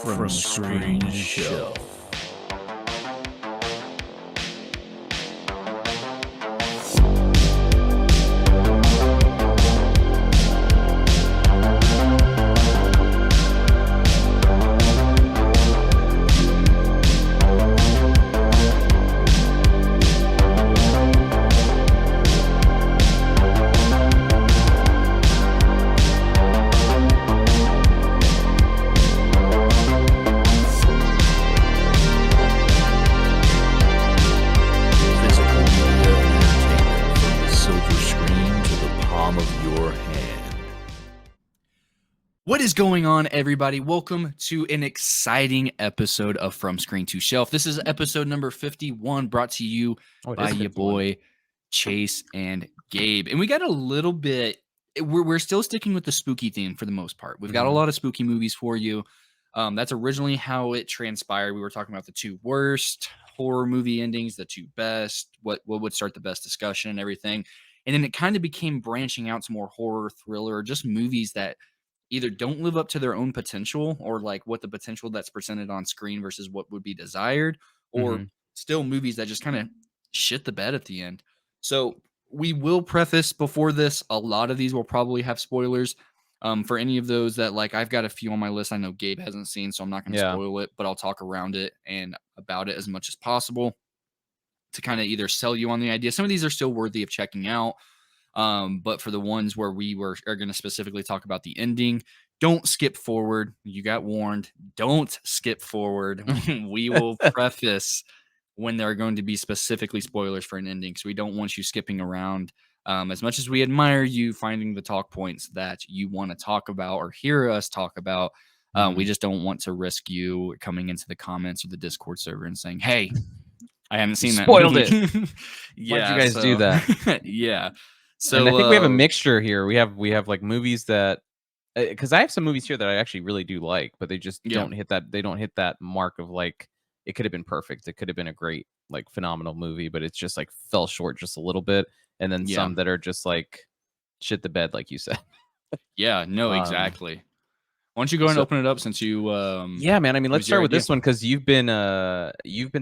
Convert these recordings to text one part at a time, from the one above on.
From Screen to Shelf. What is going on, everybody? Welcome to an exciting episode of From Screen to Shelf. This is episode number 51, brought to you by your boy Chase and Gabe. And we got a little bit, we're still sticking with the spooky theme for the most part. We've got a lot of spooky movies for you. That's originally how it transpired. We were talking about the two worst horror movie endings, the two best, what would start the best discussion and everything. And then it kind of became branching out to more horror, thriller, just movies that either don't live up to their own potential or like what the potential that's presented on screen versus what would be desired, or still movies that just kind of shit the bed at the end. So we will preface before this, a lot of these will probably have spoilers. For any of those that, like, I've got a few on my list I know Gabe hasn't seen, so I'm not going to spoil it, but I'll talk around it and about it as much as possible to kind of either sell you on the idea. Some of these are still worthy of checking out. But for the ones where are going to specifically talk about the ending, don't skip forward. You got warned. Don't skip forward. We will preface when there are going to be specifically spoilers for an ending. So we don't want you skipping around. As much as we admire you finding the talk points that you want to talk about or hear us talk about, we just don't want to risk you coming into the comments or the Discord server and saying, "Hey, I haven't seen that. Spoiled it." Yeah, why'd you guys do that? Yeah. So and I think we have a mixture here. We have like movies that, because I have some movies here that I actually really do like, but they just don't hit that. They don't hit that mark of like, it could have been perfect. It could have been a great, like, phenomenal movie, but it's just like fell short just a little bit. And then some that are just like shit the bed, like you said. Yeah, no, exactly. Why don't you go ahead and open it up since you yeah, man. I mean, let's start with this one, because you've been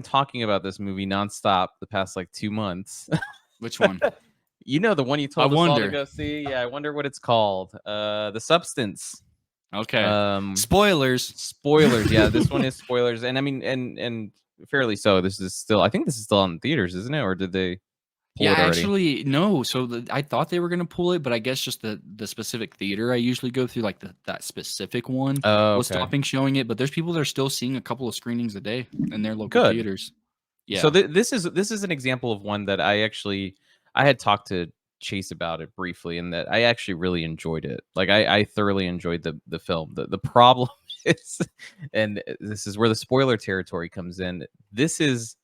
talking about this movie nonstop the past like 2 months. Which one? You know, the one you told us all to go see. Yeah, I wonder what it's called. The Substance. Okay. Spoilers. Yeah, this one is spoilers, and I mean, and fairly so. This is still, I think this is still on theaters, isn't it? Or did they pull it already? Actually, no. So I thought they were gonna pull it, but I guess just the specific theater I usually go through, like that specific one, was stopping showing it. But there's people that are still seeing a couple of screenings a day in their local theaters. Yeah. So this is an example of one that I had talked to Chase about it briefly, and that I actually really enjoyed it. Like, I thoroughly enjoyed the film. The problem is, and this is where the spoiler territory comes in, this is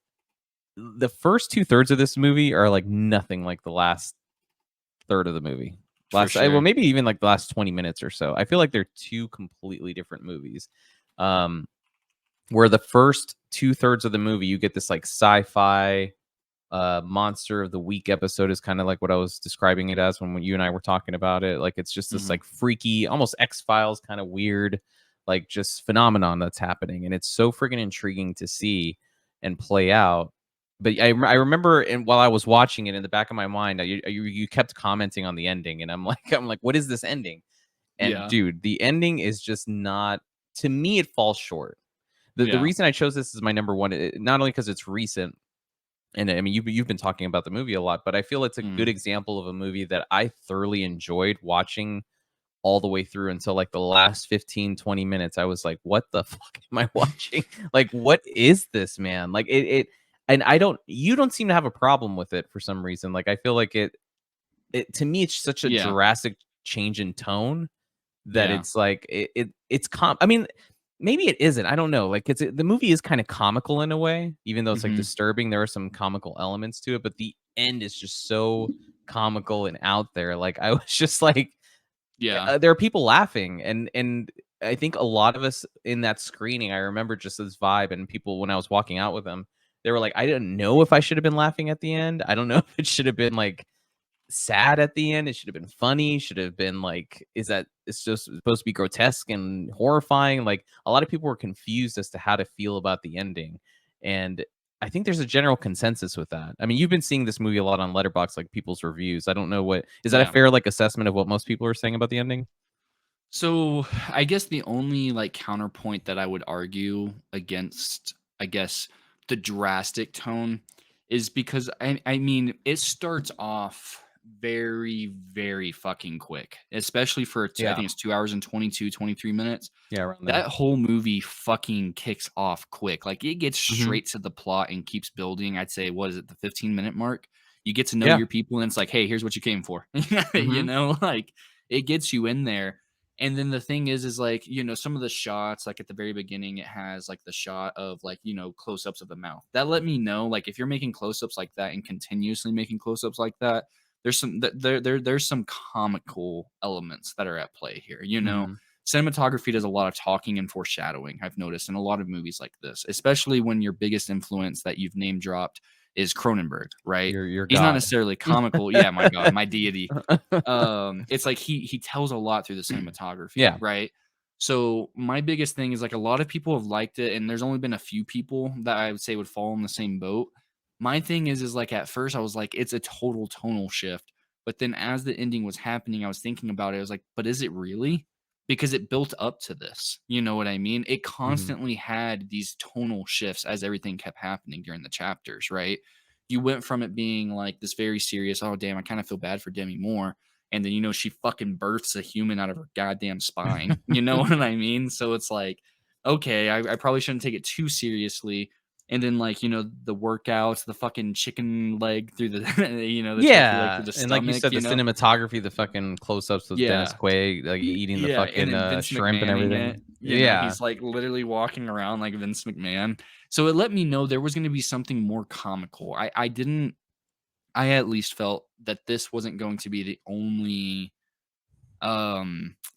the first 2/3 of this movie are like nothing like the last third of the movie. Well, maybe even like the last 20 minutes or so. I feel like they're two completely different movies. Where the first 2/3 of the movie, you get this like sci-fi monster of the week episode, is kind of like what I was describing it as when you and I were talking about it. Like, it's just this like freaky, almost X-Files kind of weird, like, just phenomenon that's happening, and it's so freaking intriguing to see and play out. But I remember, and while I was watching it, in the back of my mind, you kept commenting on the ending, and I'm like, what is this ending? And dude, the ending is just not, to me, it falls short. The reason I chose this as my number one, not only because it's recent, and I mean, you've been talking about the movie a lot, but I feel it's a good example of a movie that I thoroughly enjoyed watching all the way through until like the last 15-20 minutes. I was like, what the fuck am I watching? Like, what is this, man? Like, it and you don't seem to have a problem with it for some reason. Like, I feel like it to me, it's such a drastic change in tone that it's like, I mean, maybe it isn't. I don't know. Like, the movie is kind of comical in a way, even though it's like disturbing. There are some comical elements to it, but the end is just so comical and out there. Like, I was just like, there are people laughing, and I think a lot of us in that screening, I remember just this vibe, and people, when I was walking out with them, they were like, I didn't know if I should have been laughing at the end. I don't know if it should have been like sad at the end. It should have been funny. Should have been like, is that it's just supposed to be grotesque and horrifying? Like a lot of people were confused as to how to feel about the ending, and I think there's a general consensus with that. I mean, you've been seeing this movie a lot on Letterboxd, like people's reviews. I don't know what is that a Yeah. fair like assessment of what most people are saying about the ending? So I guess the only like counterpoint that I would argue against, I guess, the drastic tone is because I mean, it starts off very, very fucking quick, especially for, I Yeah, think it's 2 hours and 23 minutes. yeah, around there. That whole movie fucking kicks off quick. Like it gets Hmm. straight to the plot and keeps building. I'd say, what is it, the 15-minute mark? You get to know Yeah. your people, and it's like, hey, here's what you came for. You Hmm. know, like it gets you in there. And then the thing is like, some of the shots, like at the very beginning, it has like the shot of like, close-ups of the mouth. That let me know, like, if you're making close-ups like that and continuously making close-ups like that, there's some comical elements that are at play here. Hmm. Cinematography does a lot of talking and foreshadowing, I've noticed in a lot of movies like this, especially when your biggest influence that you've name dropped is Cronenberg, right? Your He's not God. necessarily comical. Yeah, my God, my deity. It's like he tells a lot through the cinematography, Yeah. right? So my biggest thing is like a lot of people have liked it, and there's only been a few people that I would say would fall in the same boat. My thing is like at first I was like, it's a total tonal shift. But then as the ending was happening, I was thinking about it. I was like, but is it really? Because it built up to this. You know what I mean? It Hmm. constantly had these tonal shifts as everything kept happening during the chapters, right? You went from it being like this very serious, oh damn, I kind of feel bad for Demi Moore. And then she fucking births a human out of her goddamn spine. You know what I mean? So it's like, okay, I probably shouldn't take it too seriously. And then like, the workouts, the fucking chicken leg through the the turkey leg Yeah, through the and like you stomach, said, the cinematography, the fucking close-ups with Dennis Yeah. Quaid, like eating the Yeah, and fucking then Vince shrimp and McMahoning it, everything. Yeah. he's, like, literally walking around like Vince McMahon. So it let me know there was gonna be something more comical. I at least felt that this wasn't going to be the only,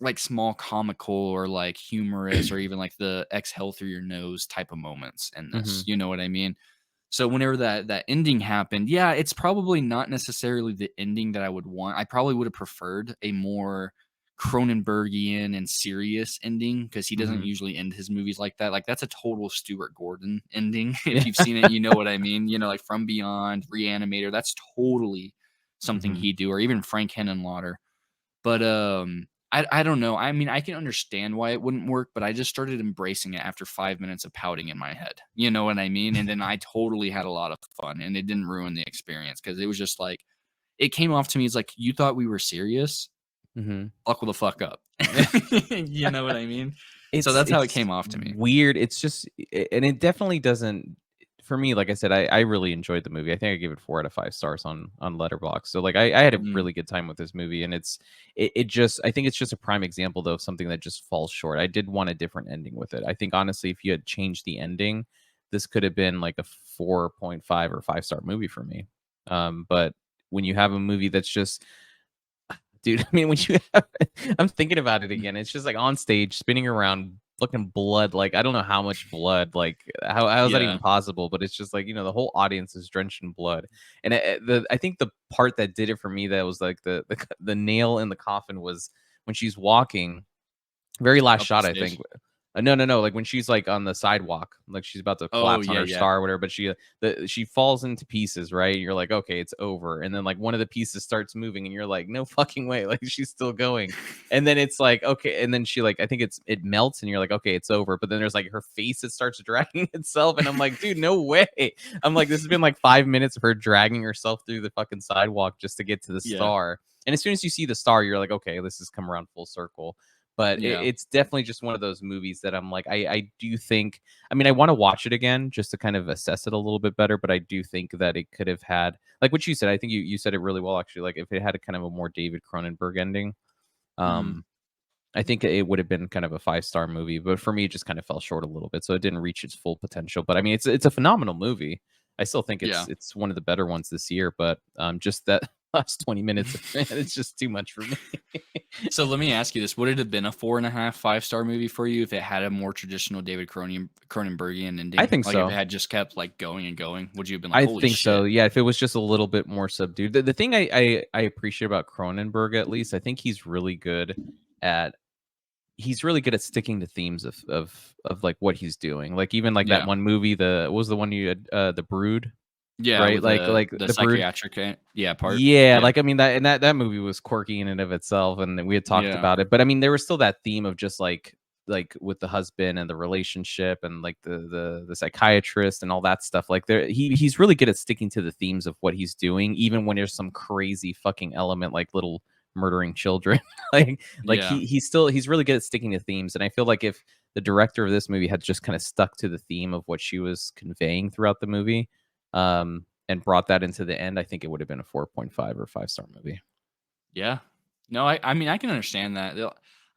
like, small comical or, like, humorous or even, like, the exhale through your nose type of moments in Hmm. this, you know what I mean? So whenever that ending happened, yeah, it's probably not necessarily the ending that I would want. I probably would have preferred a more Cronenbergian and serious ending because he doesn't Hmm. usually end his movies like that. Like that's a total Stuart Gordon ending. If Yeah. you've seen it, you know what I mean. Like From Beyond, Reanimator. That's totally something Hmm. he'd do, or even Frank Henenlotter. But, I don't know. I mean, I can understand why it wouldn't work, but I just started embracing it after 5 minutes of pouting in my head. You know what I mean? And then I totally had a lot of fun, and it didn't ruin the experience because it was just like it came off to me as like, "You thought we were serious? Hmm. Buckle the fuck up." You know what I mean? So It's that's how it it's came off to me. weird. It's just and it definitely doesn't for me, like I said, I really enjoyed the movie. I think I gave it 4 out of 5 stars on Letterboxd. So like I had a Mm, really good time with this movie, and it just I think it's just a prime example though of something that just falls short. I did want a different ending with it. I think honestly, if you had changed the ending, this could have been like a 4.5 or 5-star movie for me. But when you have a movie that's just dude. I mean, when you have, I'm thinking about it mm, again. It's just like on stage, spinning around, fucking blood. Like I don't know how much blood. Like how is that even yeah. possible? But it's just like the whole audience is drenched in blood. And I think the part that did it for me that was like the nail in the coffin was when she's walking. Very last Up the shot, I think. stairs. No, no, no. Like when she's like on the sidewalk, like she's about to Oh, collapse on yeah, her yeah. star or whatever, but she falls into pieces, right? You're like, okay, it's over. And then like one of the pieces starts moving, and you're like, no fucking way, like she's still going. And then it's like, okay, and then she like I think it melts, and you're like, okay, it's over. But then there's like her face that starts dragging itself, and I'm like, dude, no way. I'm like, this has been like 5 minutes of her dragging herself through the fucking sidewalk just to get to the Yeah, star. And as soon as you see the star, you're like, okay, this has come around full circle. But yeah. it's definitely just one of those movies that I'm like, I do think, I mean, I want to watch it again just to kind of assess it a little bit better. But I do think that it could have had, like what you said, I think you said it really well, actually. Like if it had a kind of a more David Cronenberg ending, Mhm. um, I think it would have been kind of a 5-star movie. But for me, it just kind of fell short a little bit. So it didn't reach its full potential. But I mean, it's a phenomenal movie. I still think Yeah. it's one of the better ones this year. But just that last 20 minutes of it. It's just too much for me. So let me ask you this: would it have been a 4.5, 5-star movie for you if it had a more traditional David Cronenbergian ending? I think Like if it so. had just kept like going and going, would you have been like, I "Holy think so. shit"? Yeah, if it was just a little bit more subdued. The thing I appreciate about Cronenberg, at least, I think at he's really good at sticking to themes of like what he's doing. Like even like that Yeah, one movie, what was the one you had, The Brood, yeah, right? with Like the The Brood. psychiatric, yeah, part. Yeah, Yeah, like I mean that movie was quirky in and of itself, and we had talked yeah, about it. But I mean, there was still that theme of just like with the husband and the relationship and like the psychiatrist and all that stuff. Like he's really good at sticking to the themes of what he's doing, even when there's some crazy fucking element like little murdering children. like yeah. he's really good at sticking to themes. And I feel like if the director of this movie had just kind of stuck to the theme of what she was conveying throughout the movie, and brought that into the end, I think it would have been a 4.5 or 5-star movie. Yeah. No, I mean, I can understand that.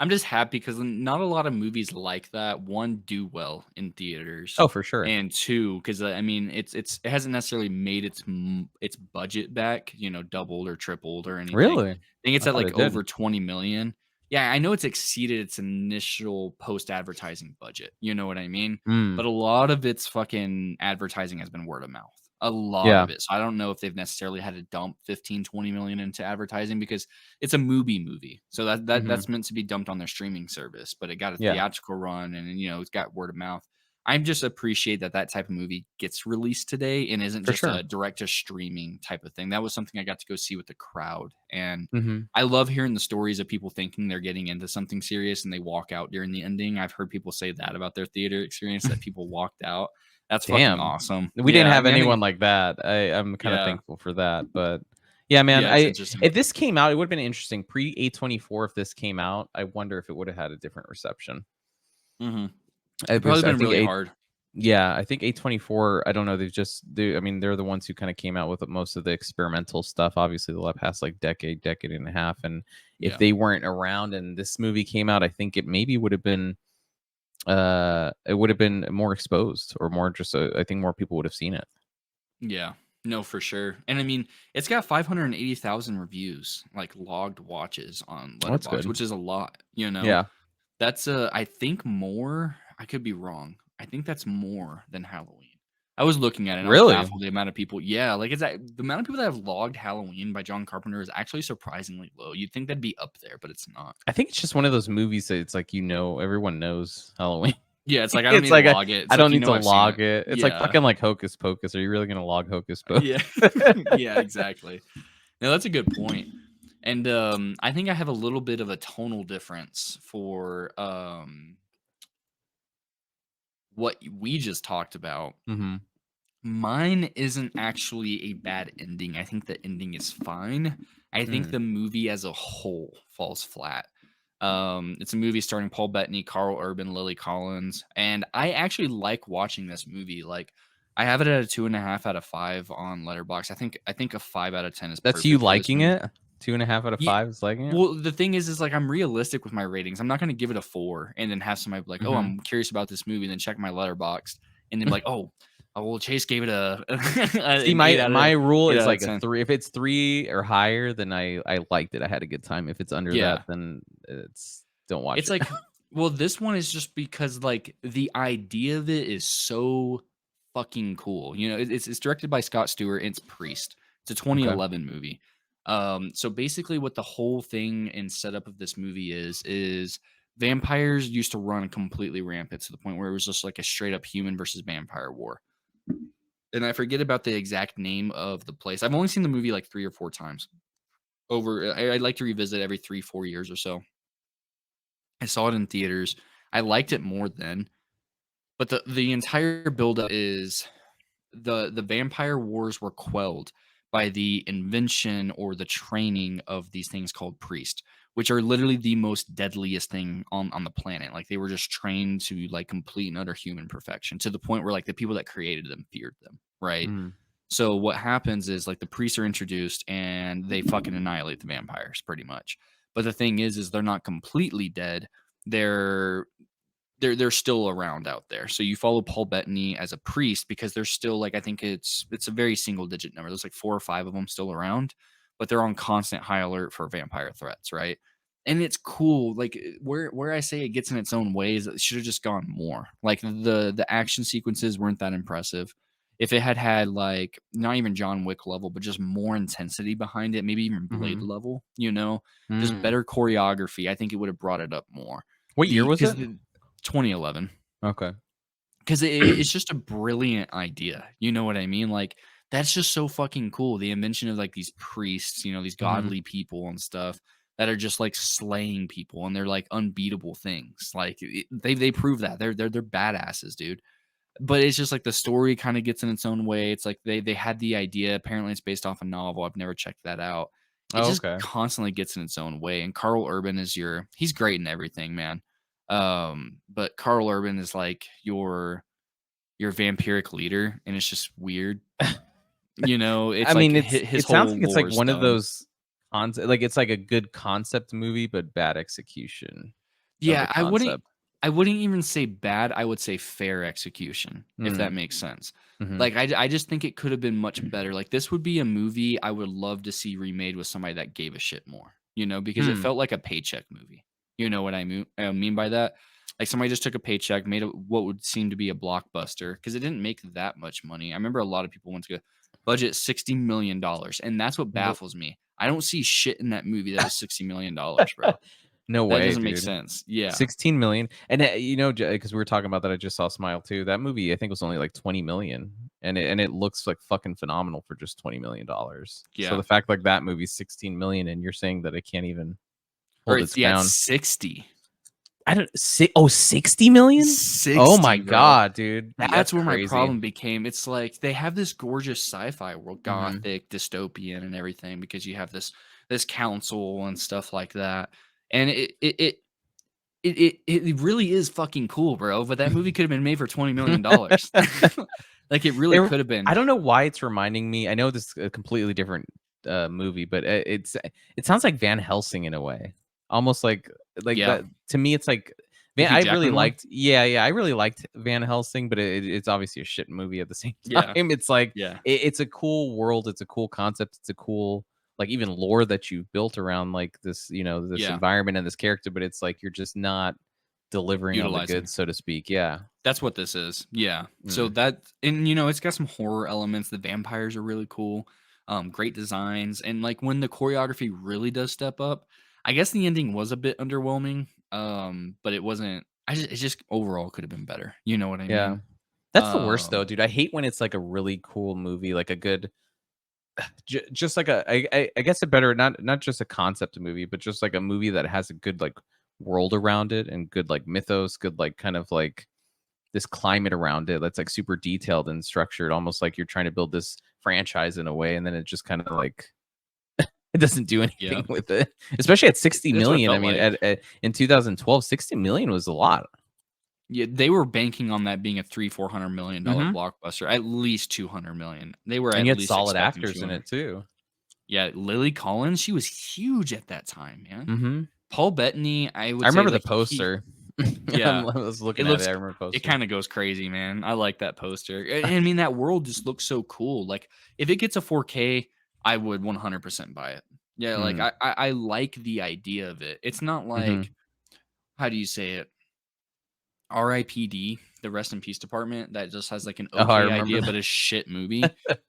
I'm just happy because not a lot of movies like that, one, do well in theaters, Oh, for sure. and two, because I mean, it hasn't necessarily made its budget back, doubled or tripled or anything. Really? I think it's I at thought like it did. over 20 million. Yeah, I know it's exceeded its initial post-advertising budget. You know what I mean? Mm, But a lot of its fucking advertising has been word of mouth. A lot yeah. of it. So I don't know if they've necessarily had to dump 15, 20 million into advertising because it's a movie. So Mhm. that's meant to be dumped on their streaming service, but it got a Yeah, theatrical run and it's got word of mouth. I just appreciate that type of movie gets released today and isn't for just sure. a direct to streaming type of thing. That was something I got to go see with the crowd. And Mhm. I love hearing the stories of people thinking they're getting into something serious and they walk out during the ending. I've heard people say that about their theater experience, that people walked out. That's fucking Damn. awesome. We didn't Yeah, I have mean, I think anyone like that. I'm kinda yeah. thankful for that, but yeah, man, Yeah, it's I interesting. if this came out, it would've been interesting. Pre-A24, if this came out, I wonder if it would've had a different reception. Mhm. It probably Because I been think really hard. yeah, I think A24, I don't know, I mean, they're the ones who kinda came out with most of the experimental stuff, obviously, the past, like, decade and a half, and if Yeah. they weren't around and this movie came out, I think it maybe it would have been more exposed or more just I think more people would have seen it. Yeah. No, for sure. And I mean, it's got 580,000 reviews, like logged watches on Well, that's Letterboxd, good. which is a lot. Yeah. That's I think more, I could be wrong. I think that's more than Halloween. I was looking at it and I was Really? baffled the amount of people. Yeah, like the amount of people that have logged Halloween by John Carpenter is actually surprisingly low. You'd think that'd be up there, but it's not. I think it's just one of those movies that it's like, everyone knows Halloween. Yeah, it's like I don't It's need to like log it. I It's like don't need to I've seen log it. it. It's like Yeah. fucking like Hocus Pocus. Are you really gonna log Hocus Pocus? Yeah. Yeah, exactly. No, that's a good point. And I think I have a little bit of a tonal difference for what we just talked about. Mhm. Mine isn't actually a bad ending. I think the ending is fine. I think Mm. the movie as a whole falls flat. It's a movie starring Paul Bettany, Carl Urban, Lily Collins, and I actually like watching this movie. Like, I have it at a 2.5 out of 5 on Letterbox. I think a 5 out of 10 is That's you perfect for this liking movie. it? 2.5 out of Yeah. 5 is liking it? Well, the thing is like I'm realistic with my ratings. I'm not going to give it a 4 and then have somebody be like, "Oh, Mhm. I'm curious about this movie," and then check my Letterbox and then be like, "Oh, well, Chase gave it a See, an 8 my out my of rule 8 is out of like a 10." 3. If it's 3 or higher, then I liked it. I had a good time. If it's under that, Yeah. then it's don't watch It's it. like, well, this one is just because like the idea of it is so fucking cool. It's directed by Scott Stewart. And it's Priest. It's a Okay. 2011 movie. So basically, what the whole thing and setup of this movie is vampires used to run completely rampant to the point where it was just like a straight up human versus vampire war. And I forget about the exact name of the place. I've only seen the movie like 3 or 4 times. I like to revisit every 3, 4 years or so. I saw it in theaters. I liked it more then, but the entire buildup is the vampire wars were quelled by the invention or the training of these things called priests, which are literally the most deadliest thing on the planet. Like they were just trained to like complete and utter human perfection to the point where like the people that created them feared them, right? Mm. So what happens is like the priests are introduced and they fucking annihilate the vampires pretty much. But the thing is they're not completely dead. They're they're still around out there. So you follow Paul Bettany as a priest because there's still like I think it's a very single digit number. There's like 4 or 5 of them still around, but they're on constant high alert for vampire threats, right? And it's cool. Like where I say it gets in its own ways, it should have just gone more. Like the action sequences weren't that impressive. If it had like not even John Wick level, but just more intensity behind it, maybe even Blade level, just better choreography, I think it would have brought it up more. What year was it? 2011. Okay. Because it's just a brilliant idea. You know what I mean? Like, that's just so fucking cool. The invention of like these priests, these godly people and stuff that are just like slaying people, and they're like unbeatable things. Like they prove that they're badasses, dude. But it's just like the story kind of gets in its own way. It's like they had the idea. Apparently, it's based off a novel. I've never checked that out. It just constantly gets in its own way. And Carl Urban is he's great in everything, man. But Carl Urban is like your vampiric leader, and it's just weird. It's I mean, like his it sounds whole like it's like lore one of dumb. those like it's like a good concept movie, but bad execution. Yeah, I wouldn't even say bad. I would say fair execution, if that makes sense. Like I just think it could have been much better. Like this would be a movie I would love to see remade with somebody that gave a shit more. Because it felt like a paycheck movie. You know what I mean by that? Like somebody just took a paycheck, made what would seem to be a blockbuster, because it didn't make that much money. I remember a lot of people went to go budget $60 million, and that's what baffles me. I don't see shit in that movie that was $60 million, bro. No That way, doesn't dude. make sense. Yeah. 16 million. And because we were talking about that, I just saw Smile 2. That movie I think was only like 20 million, and it looks like fucking phenomenal for just 20 million dollars. Yeah. So the fact like that movie's 16 million and you're saying that it can't even hold its ground. It's 60. I don't 60 million? 60, oh my bro. God, dude. That's where crazy. my problem became. It's like they have this gorgeous sci-fi world, gothic, dystopian, and everything, because you have this council and stuff like that. And it really is fucking cool, bro. But that movie could have been made for $20 million. Like it really could have been. I don't know why it's reminding me. I know this is a completely different movie, but it sounds like Van Helsing in a way. Almost like that. To me, it's like I really liked. I really liked Van Helsing, but it's obviously a shit movie at the same time. Yeah. It's like it's a cool world. It's a cool concept. It's a cool like even lore that you've built around like this, this environment and this character. But it's like you're just not delivering on the goods, so to speak. Yeah, that's what this is. Yeah. So that, and it's got some horror elements. The vampires are really cool. Great designs, and like when the choreography really does step up. I guess the ending was a bit underwhelming, but it wasn't. It just overall could have been better. You know what I mean? That's the worst though, dude. I hate when it's like a really cool movie, like a good, just like I guess a better not just a concept movie, but just like a movie that has a good like world around it and good like mythos, good like kind of like this climate around it that's like super detailed and structured, almost like you're trying to build this franchise in a way, and then it just kind of like. It doesn't do anything with it, especially at 60 million. I mean, like. In 2012, 60 million was a lot. Yeah, they were banking on that being a $300-400 million blockbuster, at least 200 million. They were and at least solid actors in it too. Yeah, Lily Collins, she was huge at that time, man. Paul Bettany, I remember say, the poster. Yeah, I was looking at it. I remember the poster. It kind of goes crazy, man. I like that poster. I mean, that world just looks so cool. Like, if it gets a 4K, I would 100% buy it. Yeah, like I like the idea of it. It's not like, how do you say it? RIPD, the Rest in Peace Department, that just has like an okay idea, but a shit movie.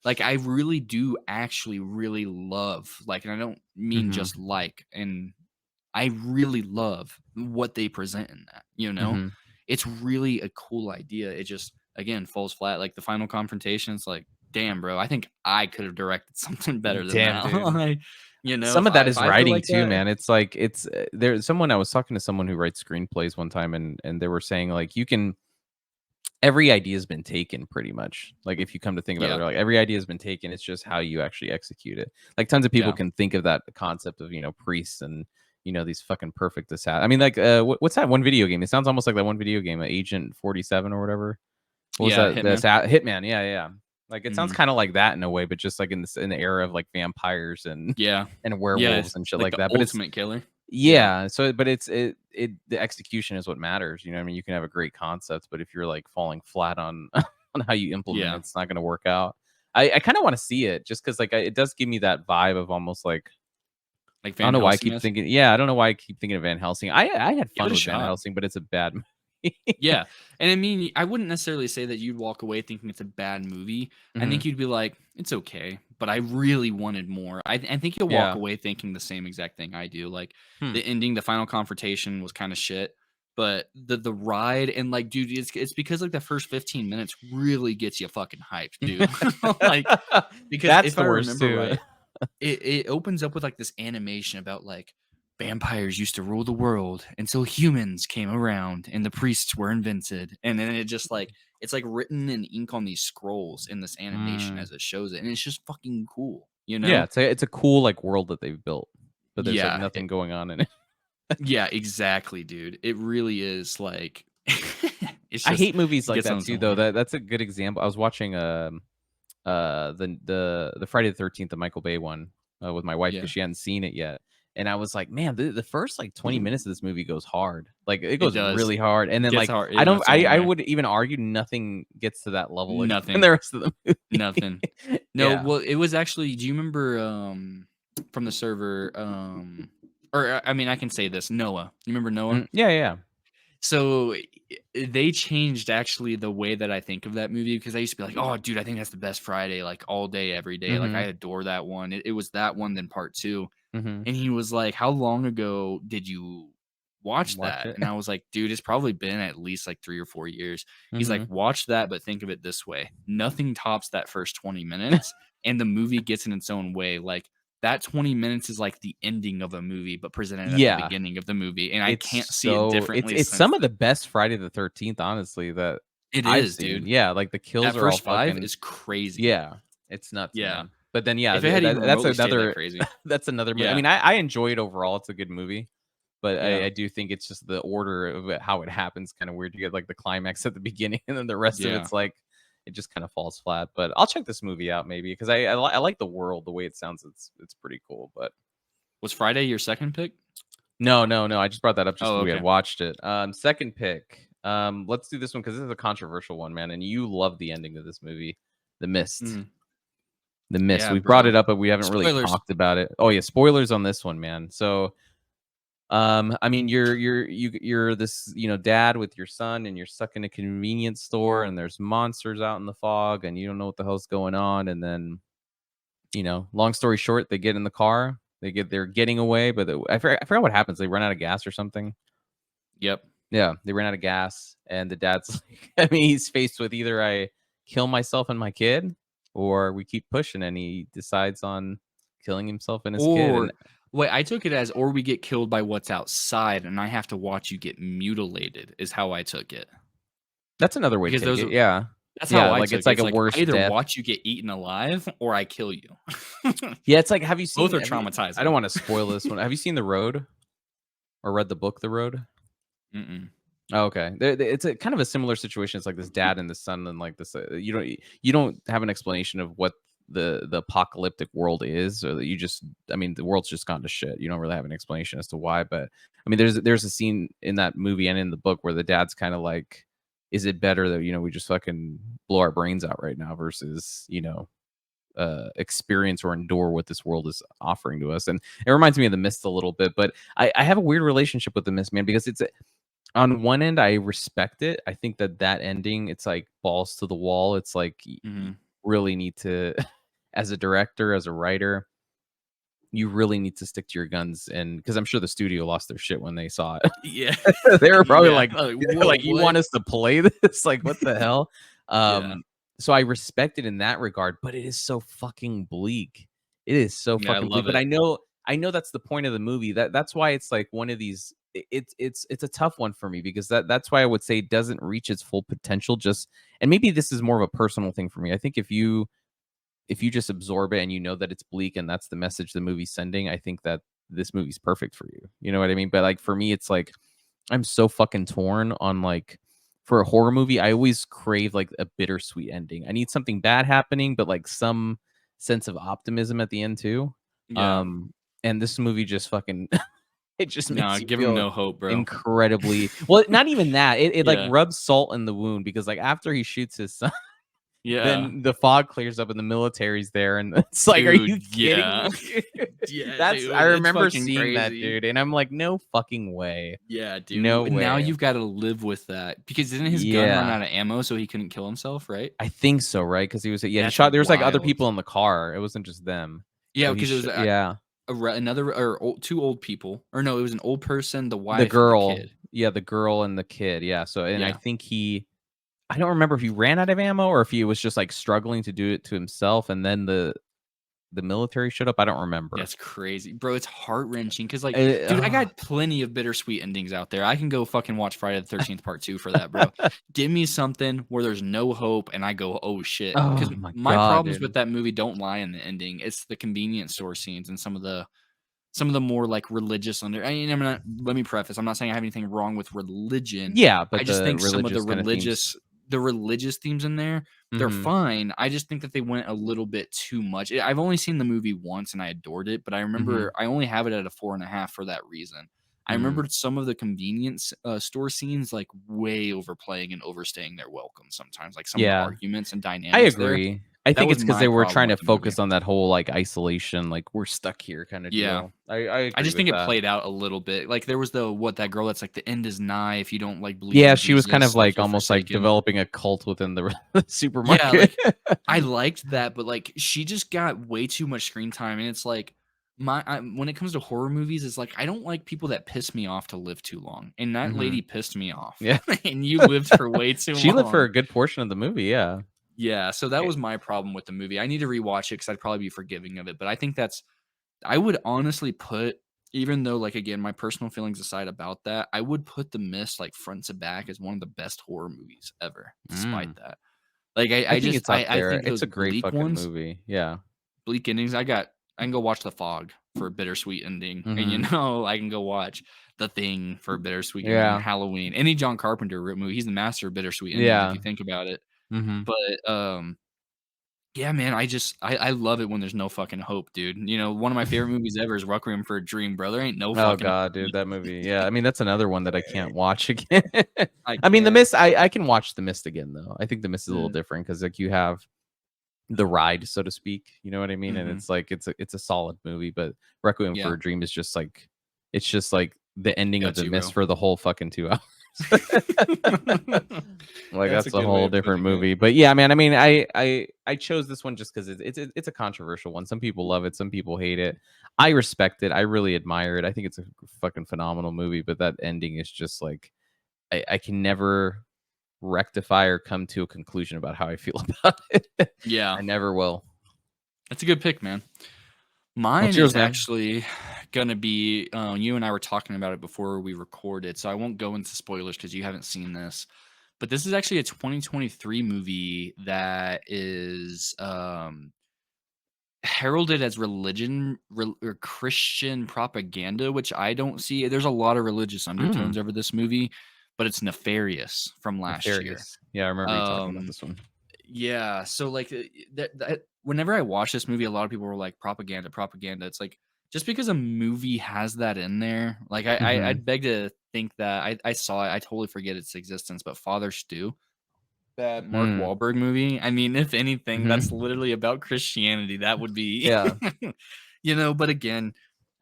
Like I really do actually really love, like, and I don't mean just like, and I really love what they present in that, It's really a cool idea. It just, again, falls flat. Like the final confrontation, it's like, damn, bro, I think I could have directed something better than that. Dude. Like, some of that is writing like too, that, man. It's like there's someone I was talking to someone who writes screenplays one time, and they were saying like every idea has been taken pretty much. Like if you come to think about it, they're like every idea has been taken. It's just how you actually execute it. Like tons of people can think of that concept of priests and these fucking perfect assassins. I mean, like what's that one video game? It sounds almost like that one video game, Agent 47 or whatever. What was that? Hitman. Hitman. Yeah. Like it sounds kind of like that in a way, but just like in the era of like vampires and and werewolves and shit like that. But ultimate killer. Yeah. So, but the execution is what matters. I mean, you can have a great concept, but if you're like falling flat on on how you implement it, it's not going to work out. I kind of want to see it just because like it does give me that vibe of almost like Like I don't Van know why I Helsing keep is? thinking. Yeah, I don't know why I keep thinking of Van Helsing. I had Give fun it a with Van shot. Helsing, but it's a bad movie. Yeah. And I mean, I wouldn't necessarily say that you'd walk away thinking it's a bad movie. I Mhm. think you'd be like, it's okay, but I really wanted more. I think you'll walk Yeah. away thinking the same exact thing I do. Like Hmm. the ending, the final confrontation was kind of shit. But the ride and like, dude, it's because like the first 15 minutes really gets you fucking hyped, dude. Like, because That's if the I worst remember too. right, it opens up with like this animation about like vampires used to rule the world until humans came around and the priests were invented, and then it just like it's like written in ink on these scrolls in this animation Mm. as it shows it, and it's just fucking cool, Yeah, it's a cool like world that they've built, but there's like Yeah, nothing going on in it. yeah, exactly, dude. It really is like it's I just hate movies it like gets on that its too, own though. way. That's a good example. I was watching the Friday the 13th, the Michael Bay one, with my wife Yeah, because she hadn't seen it yet. And I was like, man, the first like 20 minutes of this movie goes hard. Like it it goes does. really hard. And It then gets like hard I in don't its own I way. would even argue nothing gets to that level again in Nothing. the rest of the movie. Nothing. No, Yeah. well, it was actually, do you remember from the server or I mean I can say this, Noah. You remember Noah? Yeah, yeah. So they changed actually the way that I think of that movie because I used to be like, "Oh, dude, I think that's the best Friday like all day every day." Like I Mhm. adore that one. It was that one then part 2. Mhm. And he was like, "How long ago did you watch Watch that?" it. And I was like, "Dude, it's probably been at least like 3 or 4 years." He's like, Mhm. "Watch that, but think of it this way. Nothing tops that first 20 minutes, and the movie gets in its own way. Like that 20 minutes is like the ending of a movie, but presented at the Yeah. beginning of the movie, and I It's can't see it so differently it's since some of then." the best Friday the 13th, honestly, that It I've is, seen. dude. Yeah, like the kills That are all first 5 fucking is crazy. yeah. It's nuts, Yeah. man. But then yeah, If it had even that's remotely stayed that another crazy. that's another movie. I Yeah. mean, I enjoy it overall. It's a good movie, but Yeah. I do think it's just the order of it, how it happens kind of weird. You get like the climax at the beginning, and then the rest of Yeah. it's like it just kind of falls flat. But I'll check this movie out maybe because I like the world, the way it sounds. It's pretty cool. But Was Friday your second pick? no. I just brought that up just Oh, because we had okay. watched it. Second pick. Let's do this one because this is a controversial one, man. And you love the ending of this movie, The Mist. Mhm. The Mist. Yeah, We brought bro. it up, but we haven't really Spoilers. talked about it. Oh yeah, spoilers on this one, man. So, I mean, you're this dad with your son, and you're stuck in a convenience store, and there's monsters out in the fog, and you don't know what the hell's going on, and then long story short, they get in the car, they're getting away, but I forgot what happens. They run out of gas or something. Yep. Yeah, they ran out of gas, and the dad's like, I mean, he's faced with either I kill myself and my kid, or we keep pushing, and he decides on killing himself and his kid. And Or wait, I took it as or we get killed by what's outside and I have to watch you get mutilated is how I took it. that's another way to Because take those it. are Yeah, that's how yeah, I like took it's it. like It's a like I worse either death. watch you get eaten alive or I kill you. Yeah, it's like Both are I don't traumatizing. want to spoil this one. Have you seen The Road or read the book The Road? Mm-mm. Oh, okay. It's a kind of a similar situation. It's like this dad and the son, and like this. You don't have an explanation of what the apocalyptic world is, or that you just. I mean, the world's just gone to shit. You don't really have an explanation as to why. But I mean, there's a scene in that movie and in the book where the dad's kind of like, "Is it better that we just fucking blow our brains out right now versus experience or endure what this world is offering to us?" And it reminds me of The Mist a little bit, but I have a weird relationship with The Mist, man, because on one end, I respect it. I think that ending, it's like balls to the wall. It's like you Mhm. really need to, as a director, as a writer, you really need to stick to your guns. And because I'm sure the studio lost their shit when they saw it. Yeah. They were probably Yeah. like, Like, they're whoa, like, you want what? us to play this? Like, what the hell? Yeah. So I respect it in that regard, but it is so fucking bleak. It is so Yeah, I fucking bleak. love But it. I know that's the point of the movie. That's why it's like one of these. It's a tough one for me because that's why I would say it doesn't reach its full potential. Just and maybe this is more of a personal thing for me. I think if you just absorb it and you know that it's bleak and that's the message the movie's sending, I think that this movie's perfect for you. You know what I mean? But like for me, it's like I'm so fucking torn on like for a horror movie, I always crave like a bittersweet ending. I need something bad happening, but like some sense of optimism at the end too. Yeah. Um, and this movie just fucking it just No, makes you give him feel no hope, bro. incredibly well, not even that. It like Yeah. rubs salt in the wound because like after he shoots his son, Yeah. Then the fog clears up and the military's there, and it's like, are Dude, you kidding yeah. me? Yeah, That's dude, I it's remember fucking seeing that, crazy. dude, and I'm like, no fucking way. Yeah, dude. No Now way. you've got to live with that because didn't his gun run Yeah. out of ammo so he couldn't kill himself, right? I think so, right? Because he was he That's shot there was, like, other wild. people in the car. It wasn't just them. Yeah, So he because it was yeah. another or two old people, or no, it was an old person, the The wife, and the girl. kid. Yeah, the girl and the kid, yeah, so and I Yeah, think I don't remember if he ran out of ammo or if he was just, like, struggling to do it to himself, and then the military showed up. I don't remember. that's crazy, bro. It's heart wrenching because, like, dude, I Ugh. got plenty of bittersweet endings out there. I can go fucking watch Friday the 13th Part 2 for that, bro. Give me something where there's no hope, and I go, oh shit. Oh Because my my god, problems with dude. that movie don't lie in the ending. It's the convenience store scenes and some of the more like religious under. I mean, let me preface. I'm not saying I have anything wrong with religion. Yeah, I but just the think some of religious kinda themes. the religious themes in there, they're Mhm, fine. I just think that they went a little bit too much. I've only seen the movie once and I adored it, but I remember mhm, I only have it at a 4.5 for that reason. I mm. remembered some of the convenience store scenes like way overplaying and overstaying their welcome sometimes, like some of the Yeah. arguments and I dynamics there. agree. I That think was it's because my they were problem trying with to the movie. focus on that whole, like, isolation, like, "We're stuck here" kinda Yeah. deal. I I agree just with think it that. played out a little bit. Like, there was that girl that's like, "The end is nigh. If you don't, like, believe Yeah, in she was kind of, Jesus, like, like, you're almost, like, forsaken." developing a cult within the Yeah, supermarket. like, I liked that, but, like, she just got way too much screen time, and it's like, when it comes to horror movies, it's like, I don't like people that piss me off to live too long, and that lady Mhm. pissed me off, Yeah. and you lived for way too She lived for long. a good portion of the movie, yeah. Yeah, so that Eh was my problem with the movie. I need to rewatch it because 'cause I'd probably be forgiving of it, but I think that's I would honestly put even though, like, again, my personal feelings aside about that, I would put The Mist, like, front to back as one of the best horror movies ever, despite mm. that. Like, I think it's up I there. think It's those a great bleak fucking ones, movie, yeah. bleak endings, I can go watch The Fog for a bittersweet ending, and, Mhm. I can go watch The Thing for a bittersweet ending, Yeah. Halloween, any John Carpenter movie, he's the master of bittersweet endings if Yeah. you think about it. Mhm. But, yeah, man, I love it when there's no fucking hope, dude. One of my favorite movies ever is Requiem for a Dream, bro. There ain't no Oh fucking hope god, in dude, it. that movie, yeah, I mean, that's another one that I can't watch again. I I mean, The can't. Mist, I can watch The Mist again, though. I think The Mist is a little Mm, different because, like, you have the ride, so to speak, you know what I mean? And mhm. it's like it's a solid movie, but Requiem for Yeah, a Dream is just like it's just like the ending of got The you, Mist bro. for the whole fucking 2 hours. Like, That's a that's a good way whole of different putting it. movie. But yeah, man, I mean, I chose this one just because it's a controversial one. Some people love it, some people hate it. I respect it. I really admire it. I think it's a fucking phenomenal movie, but that ending is just like I can never rectify or come to a conclusion about how I feel about it. Yeah, I never will. that's a good pick, man. Mine What's is yours, man? actually gonna be, you and I were talking about it before we recorded, so I won't go into spoilers because you haven't seen this. But this is actually a 2023 movie that is, heralded as or Christian propaganda, which I don't see. There's a lot of religious Mm, undertones over this movie, but it's Nefarious from last year. Nefarious. Yeah, I remember you talking about Um, this one. yeah, so like whenever I watch this movie, a lot of people were like propaganda, propaganda. It's like just because a movie has that in there, like Mhm, I'd beg to think that I saw it, I totally forget its existence, but Father Stew, that Mark mm, Wahlberg movie, I mean, if anything, that's mhm. literally about Christianity. That would be, Yeah. but again,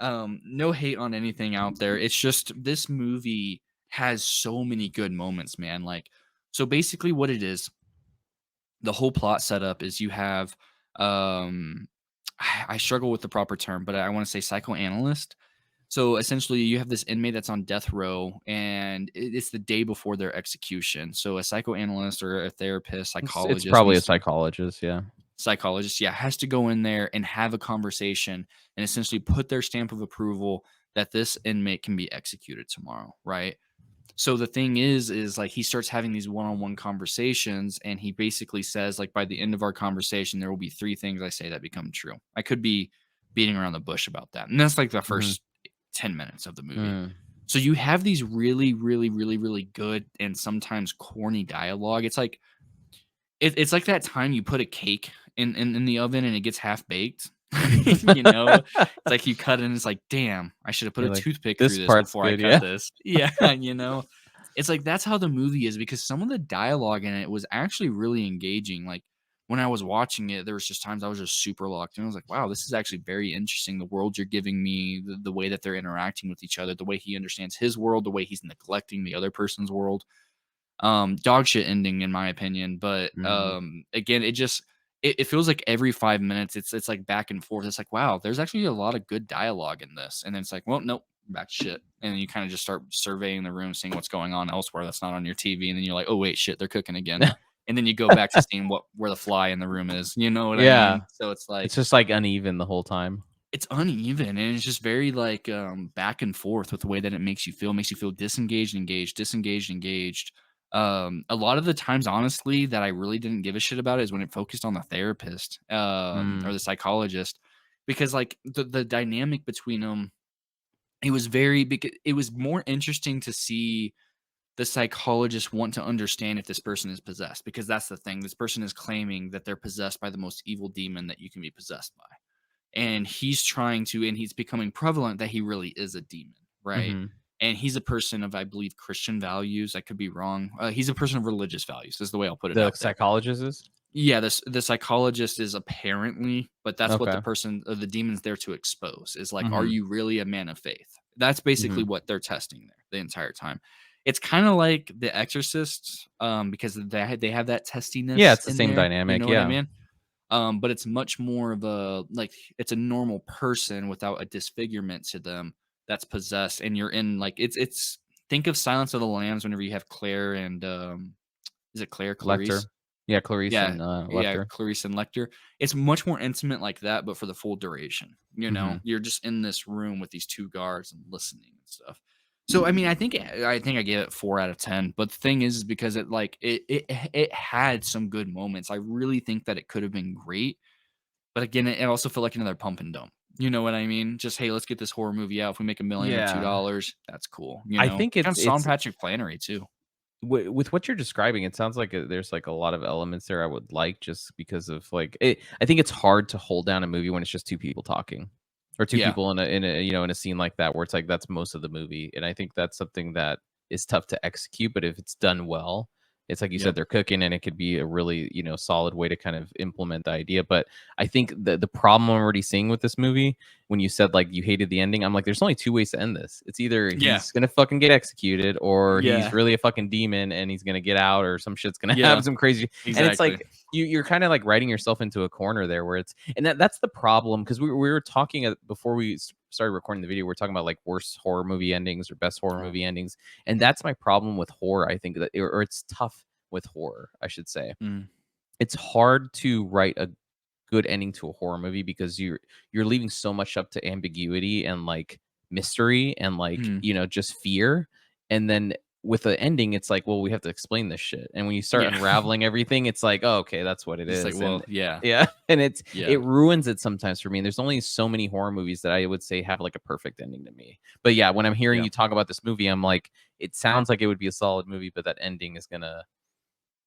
no hate on anything out there. It's just this movie has so many good moments, man. Like, so basically, what it is, the whole plot setup is you have, um, I struggle with the proper term, but I want to say psychoanalyst. So essentially, you have this inmate that's on death row, and it's the day before their execution. So a psychoanalyst or a therapist, It's psychologist probably a needs to psychologist, yeah. yeah, has to go in there and have a conversation and essentially put their stamp of approval that this inmate can be executed tomorrow, right? So the thing is like he starts having these one-on-one conversations and he basically says like by the end of our conversation there will be three things I say that become true. I could be beating around the bush about that. And that's like the Mhm, first 10 minutes of the movie. mm. So you have these really really really really good and sometimes corny dialogue. It's like that time you put a cake in the oven and it gets half baked. It's like you cut it and it's like, damn, I should have put a You're like, toothpick through "This this part's before I good," cut yeah. this. Yeah, It's like that's how the movie is because some of the dialogue in it was actually really engaging. Like when I was watching it, there was just times I was just super locked in. I was like, wow, this is actually very interesting. The world you're giving me, the way that they're interacting with each other, the way he understands his world, the way he's neglecting the other person's world. Dog shit ending in my opinion, but again, it feels like every 5 minutes it's like back and forth. It's like, wow, there's actually a lot of good dialogue in this, and then it's like, well, nope, back to shit, and then you kind of just start surveying the room, seeing what's going on elsewhere that's not on your TV, and then you're like, oh wait, shit, they're cooking again, and then you go back to seeing where the fly in the room is. You know what I mean? So it's like it's just like uneven the whole time. it's uneven, and it's just very like back and forth with the way that it makes you feel. It makes you feel disengaged, engaged, disengaged, engaged. A lot of the times, honestly, that I really didn't give a shit about is when it focused on the therapist or the psychologist, because like the dynamic between them, it was it was more interesting to see the psychologist want to understand if this person is possessed, because that's the thing. This person is claiming that they're possessed by the most evil demon that you can be possessed by, and he's trying to, and he's becoming prevalent that he really is a demon, right? And he's a person of, I believe, Christian values. I could be wrong. He's a person of religious values is the way I'll put it. The psychologist is? Yeah, the psychologist is apparently, but that's what Okay. the person, the demon's there to expose, is like, are you really a man of faith? That's basically what they're testing there the entire time. It's kind of like The Exorcist, because they have that testiness. Yeah, it's the in same there, dynamic. You know yeah. what I mean? But it's much more of a, like, it's a normal person without a disfigurement to them that's possessed, and you're in, like, it's think of Silence of the Lambs whenever you have Claire and is it Claire? Clarice? Lecter. Yeah, Clarice Yeah, and yeah, Lecter. Clarice and Lecter. It's much more intimate like that, but for the full duration. You know, you're just in this room with these two guards and listening and stuff. So I mean, I think I gave it 4 out of 10. But the thing is because it like it had some good moments. I really think that it could have been great. But again, it also felt like another pump and dump. You know what I mean? Just, hey, let's get this horror movie out. If we make $1 million or $2, that's cool. You know, I think and it's Sean Patrick Flannery too. with what you're describing, it sounds like there's like a lot of elements there I would like, just because of like it. I think it's hard to hold down a movie when it's just two people talking, or two people in a you know, in a scene like that where it's like that's most of the movie, and I think that's something that is tough to execute. But if it's done well, it's like you said, they're cooking, and it could be a really, you know, solid way to kind of implement the idea. But I think the problem I'm already seeing with this movie, when you said like you hated the ending, I'm like, there's only two ways to end this. It's either he's gonna fucking get executed, or he's really a fucking demon and he's gonna get out, or some shit's gonna happen, some crazy. And it's like you're kind of like writing yourself into a corner there, where it's, and that's the problem, because we were talking before we started recording the video, we're talking about like worst horror movie endings or best horror movie endings, and that's my problem with horror. I think that, or it's tough with horror, I should say. It's hard to write a good ending to a horror movie because you're leaving so much up to ambiguity and like mystery and like you know, just fear. And then with the ending, it's like, well, we have to explain this shit. And when you start unraveling everything, it's like, oh, okay, that's what it is. Like, well, and, yeah, and it ruins it sometimes for me. And there's only so many horror movies that I would say have like a perfect ending to me. But yeah, when I'm hearing you talk about this movie, I'm like, it sounds like it would be a solid movie, but that ending is gonna,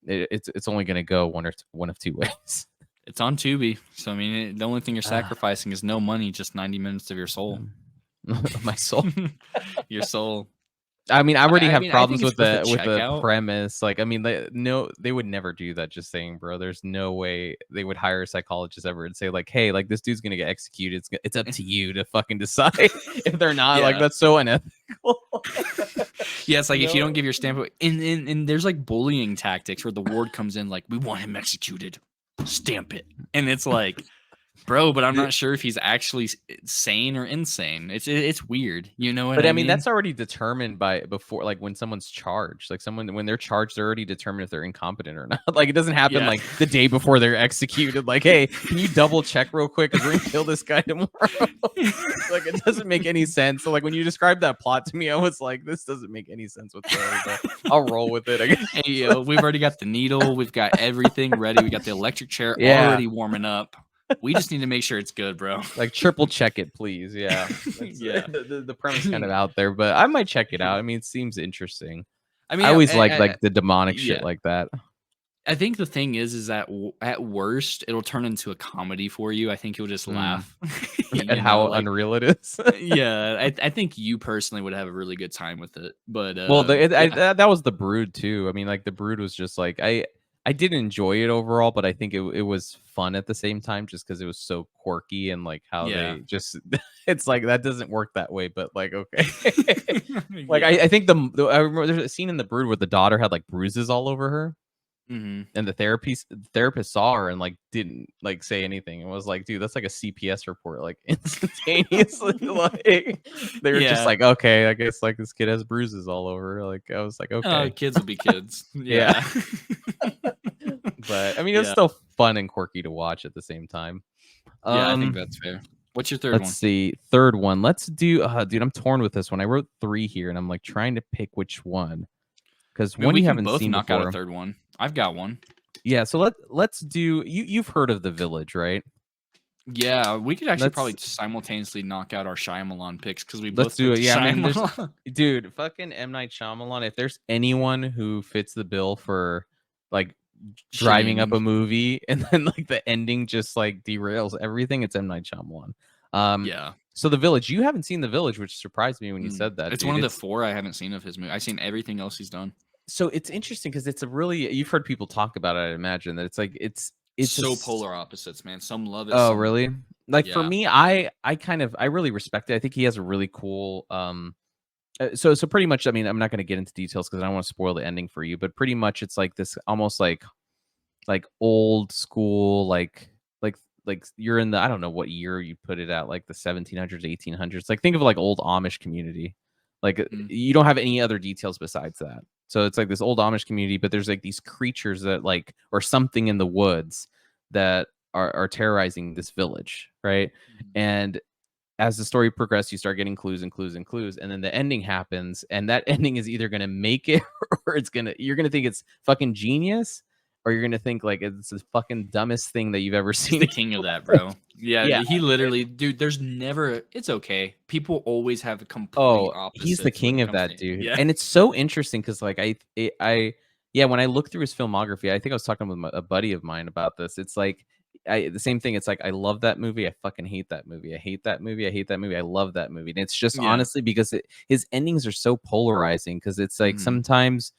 it's only gonna go one of two ways. It's on Tubi, so I mean, the only thing you're sacrificing is no money, just 90 minutes of your soul. My soul. Your soul. I mean, I already have problems with the checkout. premise. Like, I mean, they would never do that. Just saying, bro, there's no way they would hire a psychologist ever and say like, hey, like this dude's gonna get executed. It's up to you to fucking decide. If they're not, like, that's so unethical. Yeah, it's like, if you don't give your stamp, and there's like bullying tactics where the ward comes in like, we want him executed, stamp it, and it's like, bro, but I'm not sure if he's actually sane or insane. It's weird, you know what I mean? But I mean, that's already determined before, like when someone's charged. Like when they're charged, they're already determined if they're incompetent or not. Like, it doesn't happen like the day before they're executed. Like, hey, can you double check real quick? Because we're gonna kill this guy tomorrow. Like, it doesn't make any sense. So like when you described that plot to me, I was like, this doesn't make any sense whatsoever. But I'll roll with it, I guess. Hey, yo, we've already got the needle. We've got everything ready. We got the electric chair already warming up. We just need to make sure it's good, bro. Like, triple check it, please. Yeah. The premise kind of out there, but I might check it out. I mean, it seems interesting. I mean, I always like the demonic shit like that. I think the thing is that at worst, it'll turn into a comedy for you. I think you'll just laugh at how unreal it is. Yeah, I think you personally would have a really good time with it. But well, that was The Brood too. I mean, like The Brood was just like I did enjoy it overall, but I think it was fun at the same time, just because it was so quirky and like how Yeah. they just it's like that doesn't work that way, but like okay. Like Yeah. I think I remember there's a scene in The Brood where the daughter had like bruises all over her. Mhm. And the therapist saw her and like didn't like say anything and was like, dude, that's like a CPS report, like instantaneously. Like they were just Yeah. like, okay, I guess like this kid has bruises all over. Like I was like, okay, Kids will be kids. yeah. Yeah. But I mean, it was Yeah. still fun and quirky to watch at the same time. Yeah, I think that's fair. What's your 3rd Let's one? see, third one. Let's do, dude. I'm torn with this one. I wrote 3 here, and I'm like trying to pick which one because I mean, one we you can haven't both seen knock out a before. 3rd one. I've got one. Yeah, so let's do. You've heard of The Village, right? Yeah, we could actually Let's probably simultaneously knock out our Shyamalan picks because we let's both do picked it. Yeah, I mean, there's Shyamalan. dude, fucking M Night Shyamalan. If there's anyone who fits the bill for like Shitty driving up a ending. movie and then like the ending just like derails everything, it's M Night Shyamalan. Yeah. So The Village, you haven't seen The Village, which surprised me when you said that, It's dude. one of the 4 I haven't seen of his movie. I've seen everything else he's done. So it's interesting because it's a really, you've heard people talk about it. I imagine that it's like it's So polar opposites, man. Some love it, Oh, some really? Like for yeah. me, I kind of I really respect it. I think he has a really cool so pretty much, I mean, I'm not going to get into details because I don't want to spoil the ending for you, but pretty much it's like this almost like old school like you're in the, I don't know what year you put it at, like the 1700s, 1800s. Like think of like old Amish community. Like Mm. you don't have any other details besides that. So it's like this old Amish community, but there's like these creatures that like, or something in the woods that are terrorizing this village, right? Mhm. And as the story progresses, you start getting clues and clues and clues, and then the ending happens, and that ending is either gonna make it or you're gonna think it's fucking genius, or you're gonna think like it's the fucking dumbest thing that you've ever He's seen. the king of that, bro. Yeah, Yeah. he literally, dude. There's never. It's okay. People always have a complete Oh, he's the opposites when king it of comes that to dude, yeah. and it's so interesting because like yeah, when I look through his filmography, I think I was talking with a buddy of mine about this. It's like the same thing. It's like I love that movie, I fucking hate that movie, I hate that movie, I hate that movie, I love that movie, and it's just Yeah. honestly because his endings are so polarizing because it's like Mhm. sometimes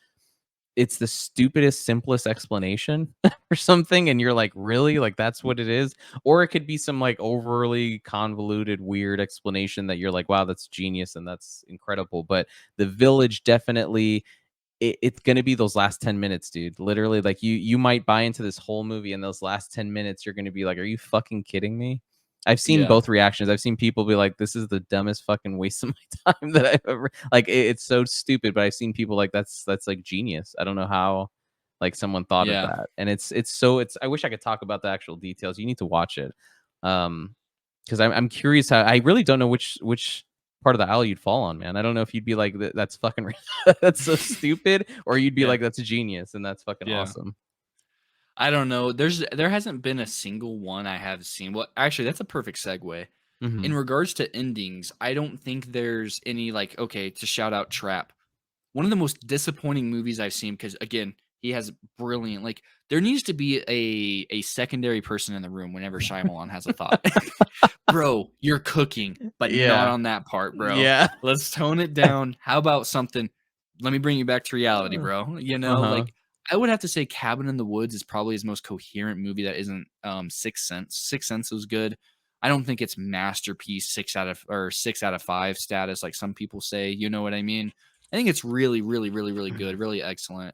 it's the stupidest, simplest explanation or something, and you're like, really? Like that's what it is? Or it could be some like overly convoluted, weird explanation that you're like, wow, that's genius and that's incredible. But The Village definitely, it's gonna be those last 10 minutes, dude. Literally, like you might buy into this whole movie, and those last 10 minutes, you're gonna be like, are you fucking kidding me? I've seen Yeah. both reactions. I've seen people be like, this is the dumbest fucking waste of my time that I've ever, like it's so stupid. But I've seen people like that's like genius. I don't know how like someone thought of Yeah. that. And it's I wish I could talk about the actual details. You need to watch it. Because I'm curious how, I really don't know which part of the aisle you'd fall on, man. I don't know if you'd be like that's fucking that's so stupid, or you'd be Yeah. like that's a genius and that's fucking Yeah. awesome. I don't know. There hasn't been a single one I have seen. Well, actually, that's a perfect segue. In Mhm. regards to endings, I don't think there's any like okay to shout out Trap. One of the most disappointing movies I've seen because again, he has brilliant like there needs to be a secondary person in the room whenever Shyamalan has a thought. Bro, you're cooking, but not Yeah. on that part, bro. Yeah. Let's tone it down. How about something? Let me bring you back to reality, bro. You know, Uh-huh. like I would have to say Cabin in the Woods is probably his most coherent movie that isn't Sixth Sense. Sixth Sense was good. I don't think it's masterpiece 6 out of 5 status like some people say. You know what I mean? I think it's really, really, really, really good, really excellent.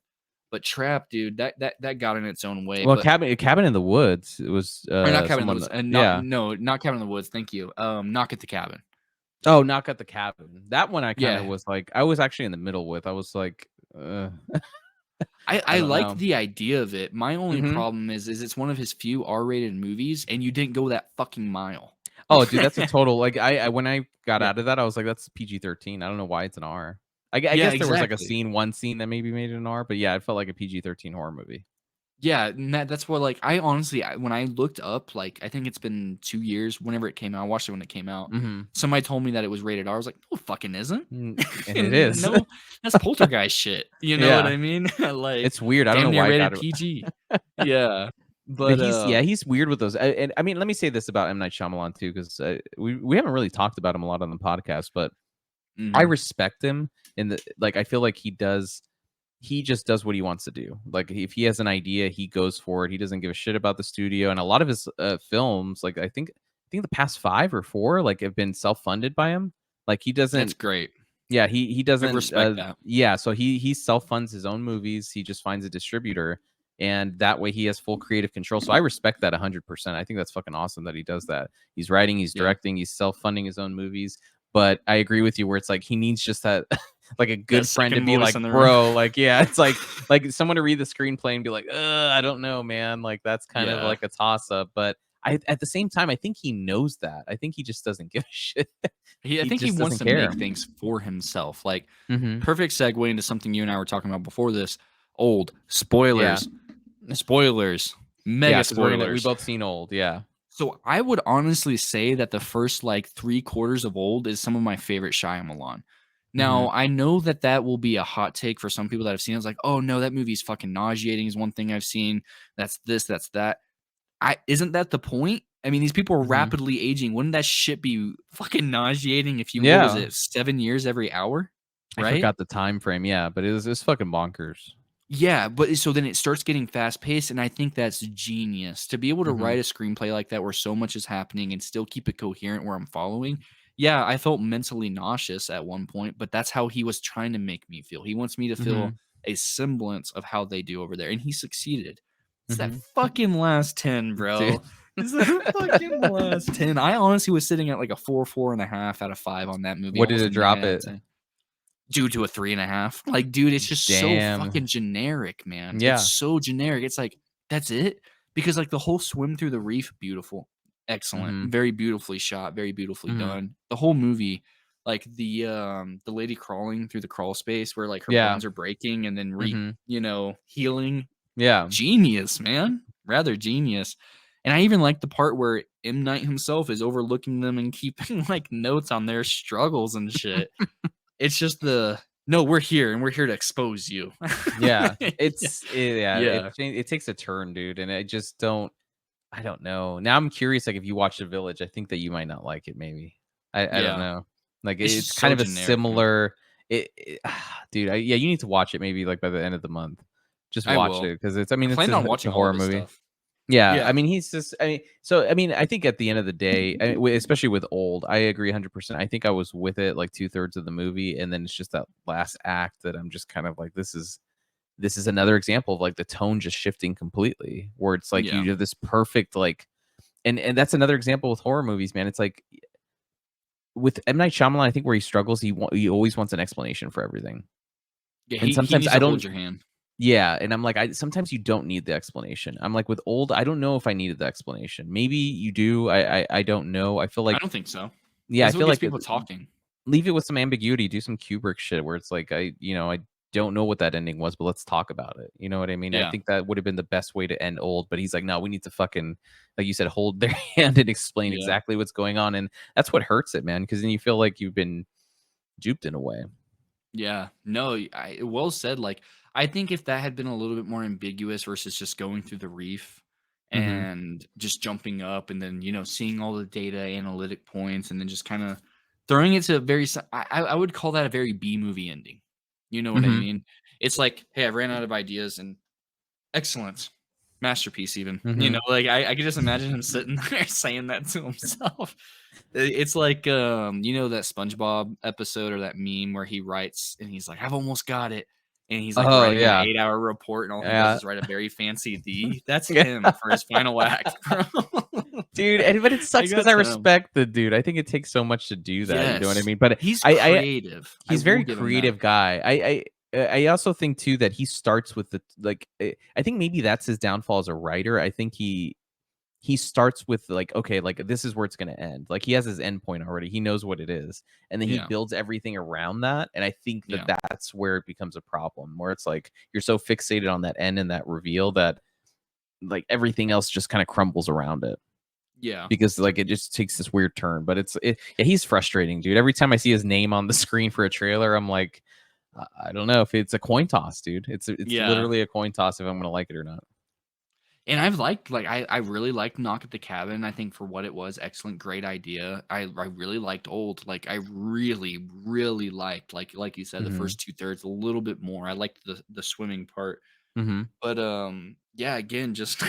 But Trap, dude, that got in its own way. Well, But Cabin in the Woods, it was or not Cabin in the someone Woods, and yeah. not Cabin in the Woods. Thank you. Knock at the Cabin. Oh, Knock at the Cabin. That one I kind of Yeah, was like, I was actually in the middle with. I was like, I I don't liked know. the idea of it. My only Mhm. problem is it's one of his few R-rated movies, and you didn't go that fucking mile. Oh, dude, that's a total like I when I got Yeah, out of that, I was like, that's PG-13. I don't know why it's an R. I yeah, guess there was like exactly. one scene that maybe made it an R, but yeah, it felt like a PG-13 horror movie. Yeah, and that's what like I honestly when I looked up like I think it's been 2 years whenever it came out. I watched it when it came out. Mhm. Somebody told me that it was rated R. I was like, no, it fucking isn't. And it And is. no, that's poltergeist shit. You know what Yeah. I mean? Like It's weird. I don't know damn near why it got rated PG. Yeah, but but he's weird with those. And I mean, let me say this about M Night Shyamalan too, because we haven't really talked about him a lot on the podcast, but I mhm. respect him in the like. I feel like he does he just does what he wants to do. Like if he has an idea, he goes for it. He doesn't give a shit about the studio. And a lot of his films, like I think the past 5 or 4, like have been self-funded by him. Like he That's doesn't. great. Yeah, he I doesn't. respect that. Yeah, so he self-funds his own movies. He just finds a distributor, and that way he has full creative control. So I respect that 100%. I think that's fucking awesome that he does that. He's writing, he's directing, he's self-funding his own movies. But I agree with you where it's like he needs just that like a good friend to be like, bro, like yeah, it's like someone to read the screenplay and be like, I don't know, man. Like that's kind of like a toss-up. But at the same time, I think he knows that. I think he just doesn't give a shit. I think he wants to make things for himself. Like perfect segue into something you and I were talking about before this. Old spoilers, mega spoilers. We both seen Old, yeah. So I would honestly say that the first like 3/4 of Old is some of my favorite Shyamalan. Now I know that will be a hot take for some people that have seen it. It's like, oh no, that movie's fucking nauseating. Is one thing I've seen. That's this, that's that. Isn't that the point? I mean, these people are rapidly aging. Wouldn't that shit be fucking nauseating if you what was it, 7 years every hour? Right? I forgot the time frame, yeah, but it's fucking bonkers. Yeah, but so then it starts getting fast paced, and I think that's genius to be able to write a screenplay like that where so much is happening and still keep it coherent where I'm following. Yeah, I felt mentally nauseous at one point, but that's how he was trying to make me feel. He wants me to feel a semblance of how they do over there, and he succeeded. It's that fucking last 10, bro. Dude. It's that fucking last 10. I honestly was sitting at like a 4.5 out of 5 on that movie. What did it drop it? Due to a 3.5. Like, dude, it's just so fucking generic, man. Yeah. It's so generic. It's like, that's it? Because like the whole swim through the reef, beautiful. Excellent. Very beautifully shot, very beautifully done. The whole movie, like the lady crawling through the crawl space where like her bones are breaking and then healing. Yeah. Genius, man. Rather genius. And I even like the part where M. Night himself is overlooking them and keeping like notes on their struggles and shit. It's just no, we're here and we're here to expose you. Yeah. It takes a turn, dude. And I just I don't know. Now I'm curious, like if you watch The Village, I think that you might not like it, maybe. I don't know. Like it's kind of a similar dude, you need to watch it maybe like by the end of the month. Just watch it because it's a horror movie. Stuff. Yeah, I mean, I think at the end of the day, especially with Old, I agree 100%. I think I was with it like 2/3 of the movie, and then it's just that last act that I'm just kind of like, this is another example of like the tone just shifting completely, where it's like you have this perfect like, and that's another example with horror movies, man. It's like with M. Night Shyamalan, I think where he struggles, he always wants an explanation for everything. Yeah, and sometimes I don't hold your hand. Yeah, and I'm like, sometimes you don't need the explanation. I'm like, with Old, I don't know if I needed the explanation. Maybe you do. I don't know. I feel like I don't think so. Yeah, I feel like people talking. Leave it with some ambiguity. Do some Kubrick shit where it's like, I don't know what that ending was, but let's talk about it. You know what I mean? Yeah. I think that would have been the best way to end Old. But he's like, no, we need to fucking, like you said, hold their hand and explain exactly what's going on. And that's what hurts it, man. Because then you feel like you've been duped in a way. Yeah. No, well said. Like, I think if that had been a little bit more ambiguous versus just going through the reef and just jumping up and then, seeing all the data analytic points and then just kind of throwing it to a very, I would call that a very B movie ending. You know what I mean? It's like, hey, I ran out of ideas and excellent. Masterpiece even. Like I could just imagine him sitting there saying that to himself. It's like that SpongeBob episode or that meme where he writes and he's like, I've almost got it. And he's like writing an 8-hour report and all he does is write a very fancy D. That's him for his final act, bro. Dude, but it sucks because I respect the dude. I think it takes so much to do that. You know what I mean? But he's creative. He's very creative guy. I also think too that he starts with I think maybe that's his downfall as a writer. I think he starts with like, okay, like this is where it's going to end. Like he has his end point already. He knows what it is. And then he builds everything around that. And I think that's where it becomes a problem, where it's like, you're so fixated on that end and that reveal that like everything else just kind of crumbles around it. Yeah. Because like, it just takes this weird turn, but he's frustrating, dude. Every time I see his name on the screen for a trailer, I'm like, I don't know if it's a coin toss, dude. It's literally a coin toss if I'm going to like it or not. And I've liked I really liked Knock at the Cabin. I think for what it was, excellent, great idea. I really liked Old. Like I really liked like you said, the Mhm. first 2/3 a little bit more. I liked the swimming part. Mhm. But yeah, again, just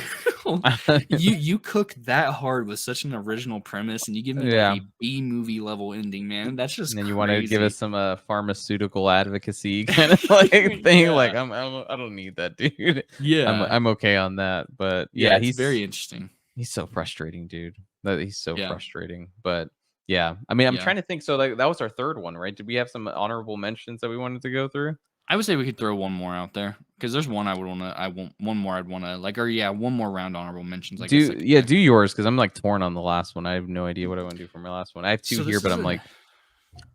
you cook that hard with such an original premise and you give me like Yeah. a B movie level ending, man. That's just And then you wanna give us crazy. some, pharmaceutical advocacy kind of, like, thing, like, Yeah. I don't need that, dude. Yeah. I'm okay on that, but, Yeah, yeah, it's very interesting. he's so frustrating, dude. That he's so Yeah. frustrating, but, yeah. I mean, I'm Yeah. trying to think, so, like, that was our 3rd one, right? Did we have some honorable mentions that we wanted to go through? I would say we could throw one more out there because there's one I want one more I'd want to like, or yeah, one more round honorable mentions. I guess I could pick. Do yours, because 'cause I'm, like, torn on the last one. I have no idea what I wanna do for my last one. I have 2 So here, but I'm like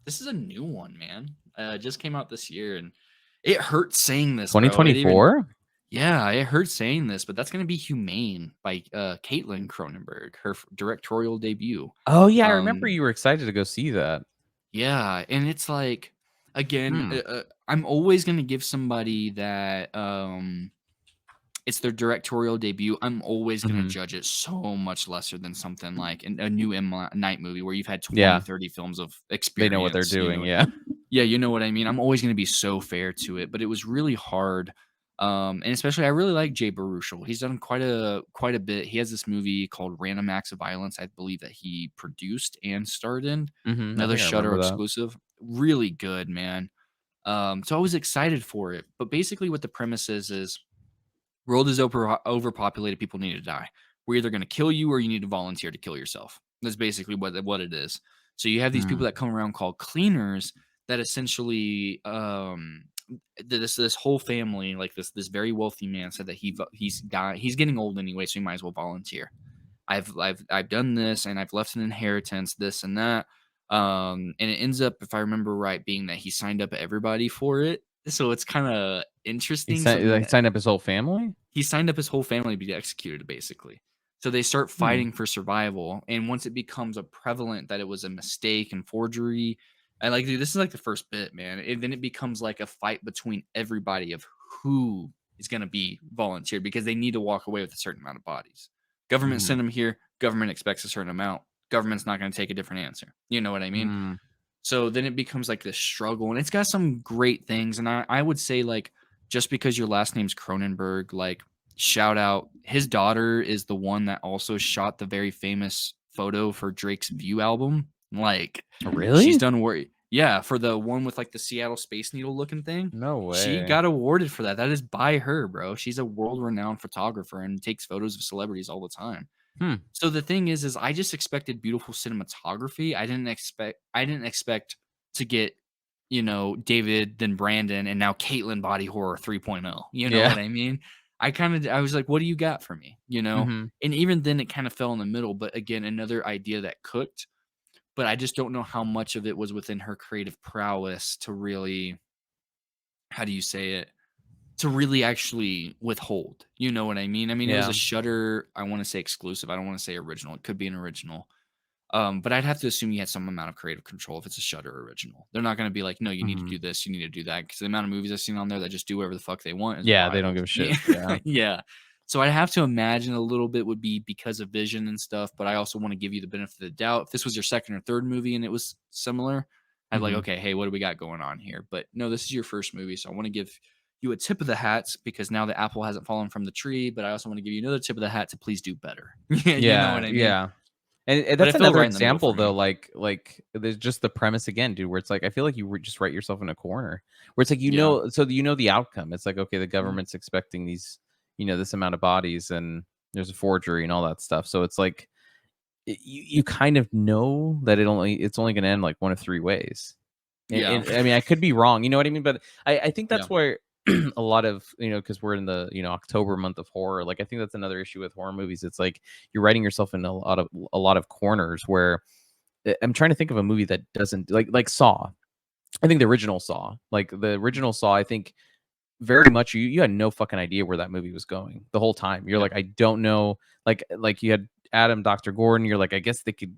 this is a new one, man. It just came out this year, and it hurts saying this, bro. It even 2024? yeah, it hurts saying this, but that's gonna be Humane by Caitlin Cronenberg, her directorial debut. Oh, yeah, I remember Um, you were excited to go see that. yeah, and it's like again, Hmm. I'm always gonna give somebody that it's their directorial debut. I'm always gonna Mhm. judge it so much lesser than something like a new M. Night movie where you've had 20, Yeah, 30 films of they know what they're experience. You doing, know, yeah. yeah, you know what I mean? I'm always gonna be so fair to it, but it was really hard. And especially I really like Jay Baruchel. He's done quite a bit. He has this movie called Random Acts of Violence, I believe that he produced and starred in. Mhm, I Another think I Shudder remember that. exclusive. Really good, man. So I was excited for it. But basically what the premise is world is overpopulated, people need to die. We're either gonna kill you or you need to volunteer to kill yourself. That's basically what it is. So you have these people Mm. that come around called cleaners that essentially this whole family, like this very wealthy man said that he's getting old anyway, so he might as well volunteer. I've done this and I've left an inheritance, this and that. And it ends up, if I remember right, being that he signed up everybody for it. So it's kind of interesting. So He then signed up his whole family? he signed up his whole family to be executed, basically. So they start Hmm. fighting for survival, and once it becomes a prevalent that it was a mistake and forgery, and like, dude, this is like the first bit, man. And then it becomes like a fight between everybody of who is going to be volunteered because they need to walk away with a certain amount of bodies. Government Mhm. sent them here. Government expects a certain amount. Government's not going to take a different answer. You know what I mean? Mm. So then it becomes like this struggle, and it's got some great things. And I would say, like, just because your last name's Cronenberg, like, shout out. His daughter is the one that also shot the very famous photo for Drake's View album. Like, she's Really? done work. Yeah, for the one with like the Seattle Space Needle looking thing. No She way. got awarded for that. That is by her, bro. She's a world renowned photographer and takes photos of celebrities all the time. Hmm. So the thing is I just expected beautiful cinematography. I didn't expect to get, you know, David, then Brandon, and now Caitlin body horror 3.0. You know Yeah. what I mean? I was like, what do you got for me? You know? Mhm. And even then it kind of fell in the middle. But again, another idea that cooked, but I just don't know how much of it was within her creative prowess to really, how do you say it? To really actually withhold. You know what I mean? I mean, it was a Yeah. Shudder, I want to say exclusive. I don't want to say original. It could be an original. But I'd have to assume you had some amount of creative control if it's a Shudder original. They're not going to be like, no, you need to Mhm. do this, you need to do that. Because the amount of movies I've seen on there that just do whatever the fuck they want is Yeah, they don't wild. give a shit. Yeah. Yeah. Yeah. So I'd have to imagine a little bit would be because of vision and stuff. But I also want to give you the benefit of the doubt. If this was your second or third movie and it was similar, I'd like, Mhm. okay, hey, what do we got going on here? But no, this is your first movie. So I want to give you a tip of the hats because now the apple hasn't fallen from the tree. But I also want to give you another tip of the hat to please do better. You know Yeah, what I mean? yeah. And But that's it fell another right in the middle example for though, me. like there's just the premise again, dude, where it's like I feel like just write yourself in a corner. Where it's like Yeah. so you know the outcome. It's like, okay, the government's expecting these, this amount of bodies and there's a forgery and all that stuff. So it's like you kind of know that it's only gonna end like one of three ways. Yeah. And I mean, I could be wrong, you know what I mean? But I think Yeah. that's where a lot of, because we're in the, October month of horror. Like I think that's another issue with horror movies. It's like you're writing yourself in a lot of corners where I'm trying to think of a movie that doesn't like Saw. I think the original Saw, like the original Saw, I think very much you had no fucking idea where that movie was going the whole time. You're Yeah. like, I don't know. Like you had Adam, Dr. Gordon, you're like, I guess they could,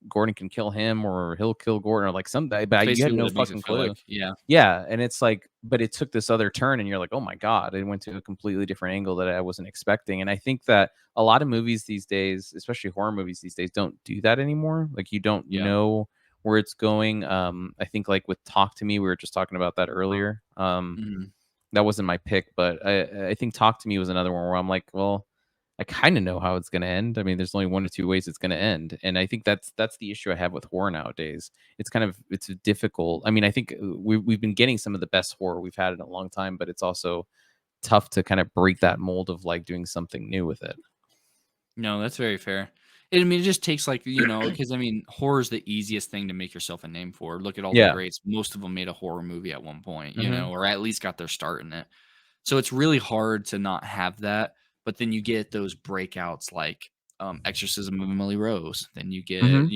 Gordon can kill him or he'll kill Gordon or like something, That's but you had basically what no it makes it fucking feel clue. like. Yeah. Yeah, and it's like, but it took this other turn, and you're like, oh my god, it went to a completely different angle that I wasn't expecting. And I think that a lot of movies these days, especially horror movies these days, don't do that anymore. Like you don't Yeah. know where it's going. I think like with Talk to Me, we were just talking about that earlier. Mhm. That wasn't my pick, but I think Talk to Me was another one where I'm like, well, I kind of know how it's going to end. I mean, there's only one or two ways it's going to end, and I think that's the issue I have with horror nowadays. It's difficult. I mean, I think we've been getting some of the best horror we've had in a long time, but it's also tough to kind of break that mold of like doing something new with it. No, that's very fair. I mean, it just takes like, because I mean, horror is the easiest thing to make yourself a name for. Look at all the Yeah. greats. Most of them made a horror movie at one point, Hmm. or at least got their start in it. So it's really hard to not have that. But then you get those breakouts like Exorcism of Emily Rose. Then you get, Hmm.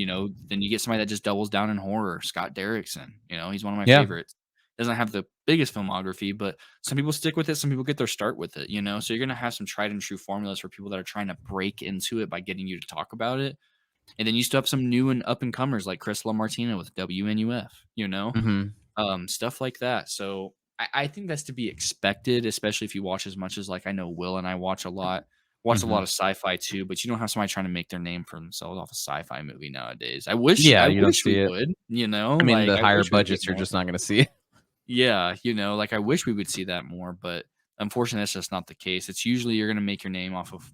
then you get somebody that just doubles down in horror. Scott Derrickson. He's one of my Yeah. favorites. Doesn't have the biggest filmography, but some people stick with it. Some people get their start with it. So you're gonna have some tried and true formulas for people that are trying to break into it by getting you to talk about it. And then you still have some new and up and comers like Chris LaMartina with WNUF. Hmm. Stuff like that. So I think that's to be expected, especially if you watch as much as like I know Will and I watch a Hmm. lot of sci-fi too, but you don't have somebody trying to make their name for themselves off a sci-fi movie nowadays. I wish Yeah, I you don't wish we see it. would, I mean, like the I higher wish we would get budgets, you're more. just not going to see it. Yeah, like I wish we would see that more, but unfortunately that's just not the case. It's usually you're gonna make your name off of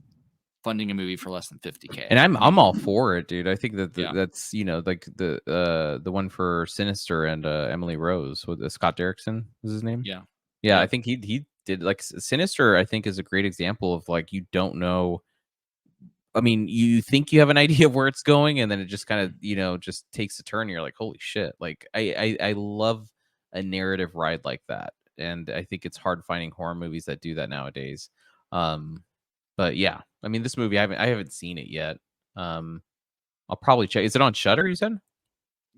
funding a movie for less than 50K. And I'm all for it, dude. I think that Yeah. that's like the one for Sinister and Emily Rose with Scott Derrickson was his name. Yeah. Yeah, I Yep. think he did like Sinister. I think is a great example of like you don't know. I mean, you think you have an idea of where it's going, and then it just kind of just takes a turn. You're like, holy shit! Like I love a narrative ride like that, and I think it's hard finding horror movies that do that nowadays. But yeah, I mean, this movie I haven't seen it yet. Um, I'll probably check. Is it on Shutter? You said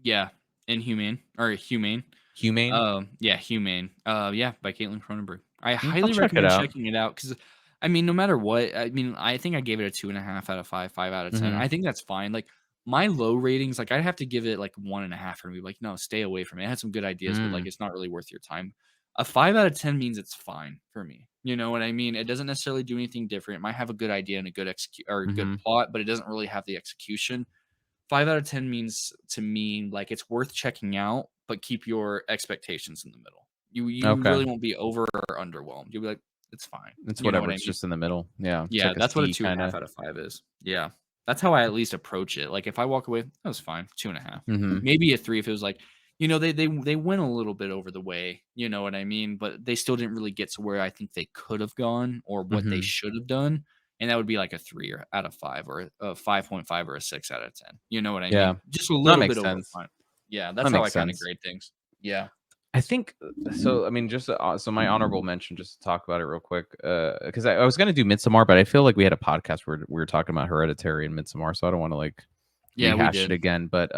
Yeah. Inhumane or Humane. Humane. Yeah, Humane. Yeah, by Caitlin Cronenberg. I I'll highly check it recommend out. checking it out because, I mean, no matter what, I mean, I think I gave it a 2.5 out of 5, 5 out of 10. Hmm. I think that's fine. Like my low ratings, like I'd have to give it like 1.5 for me. Like, no, stay away from it. It had some good ideas, but like Mm. it's not really worth your time. A 5 out of 10 means it's fine for me. You know what I mean? It doesn't necessarily do anything different. It might have a good idea and a good execute or a good Hmm. plot, but it doesn't really have the execution. 5 out of 10 means to me like it's worth checking out, but keep your expectations in the middle. You Okay, really won't be over or underwhelmed. You'll be like, it's fine. it's You know whatever. what I It's mean? just in the middle. Yeah, it's Yeah, like a that's what a C two and a kind half of. out of five is. Yeah. That's how I at least approach it. Like if I walk away, that was fine. 2.5. Hmm. Maybe a 3 if it was like, they went a little bit over the way, you know what I mean? But they still didn't really get to where I think they could have gone or what they Hmm. should have done. And that would be like a 3 or out of 5 or a 5.5 or a 6 out of 10. You know what I Yeah, mean? Just a that little bit makes over sense. fine. Yeah, That that's how I makes kind of sense. grade things. Yeah. I think so. I mean, just so my honorable mention, just to talk about it real quick, because I was gonna do Midsommar, but I feel like we had a podcast where we were talking about Hereditary and Midsommar, so I don't want to like Yeah, we rehash it did. again. But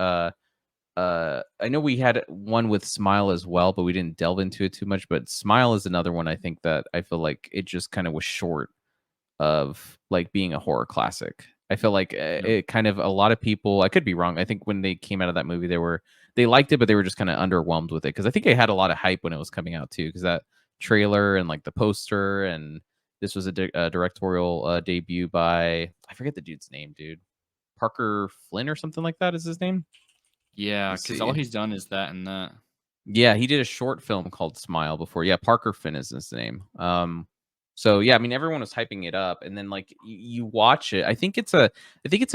I know we had one with Smile as well, but we didn't delve into it too much. But Smile is another one I think that I feel like it just kind of was short of like being a horror classic. I feel like Yep. it kind of a lot of people. I could be wrong. I think when they came out of that movie, they liked it, but they were just kind of underwhelmed with it because I think it had a lot of hype when it was coming out too. Because that trailer and like the poster and this was a directorial debut by I forget the dude's name, dude. Parker Flynn or something like that is his name. Yeah, Let's because all see. he's done is that and that. Yeah, he did a short film called Smile before. Yeah, Parker Finn is his name. So yeah, I mean everyone was hyping it up, and then like you watch it. I think it's a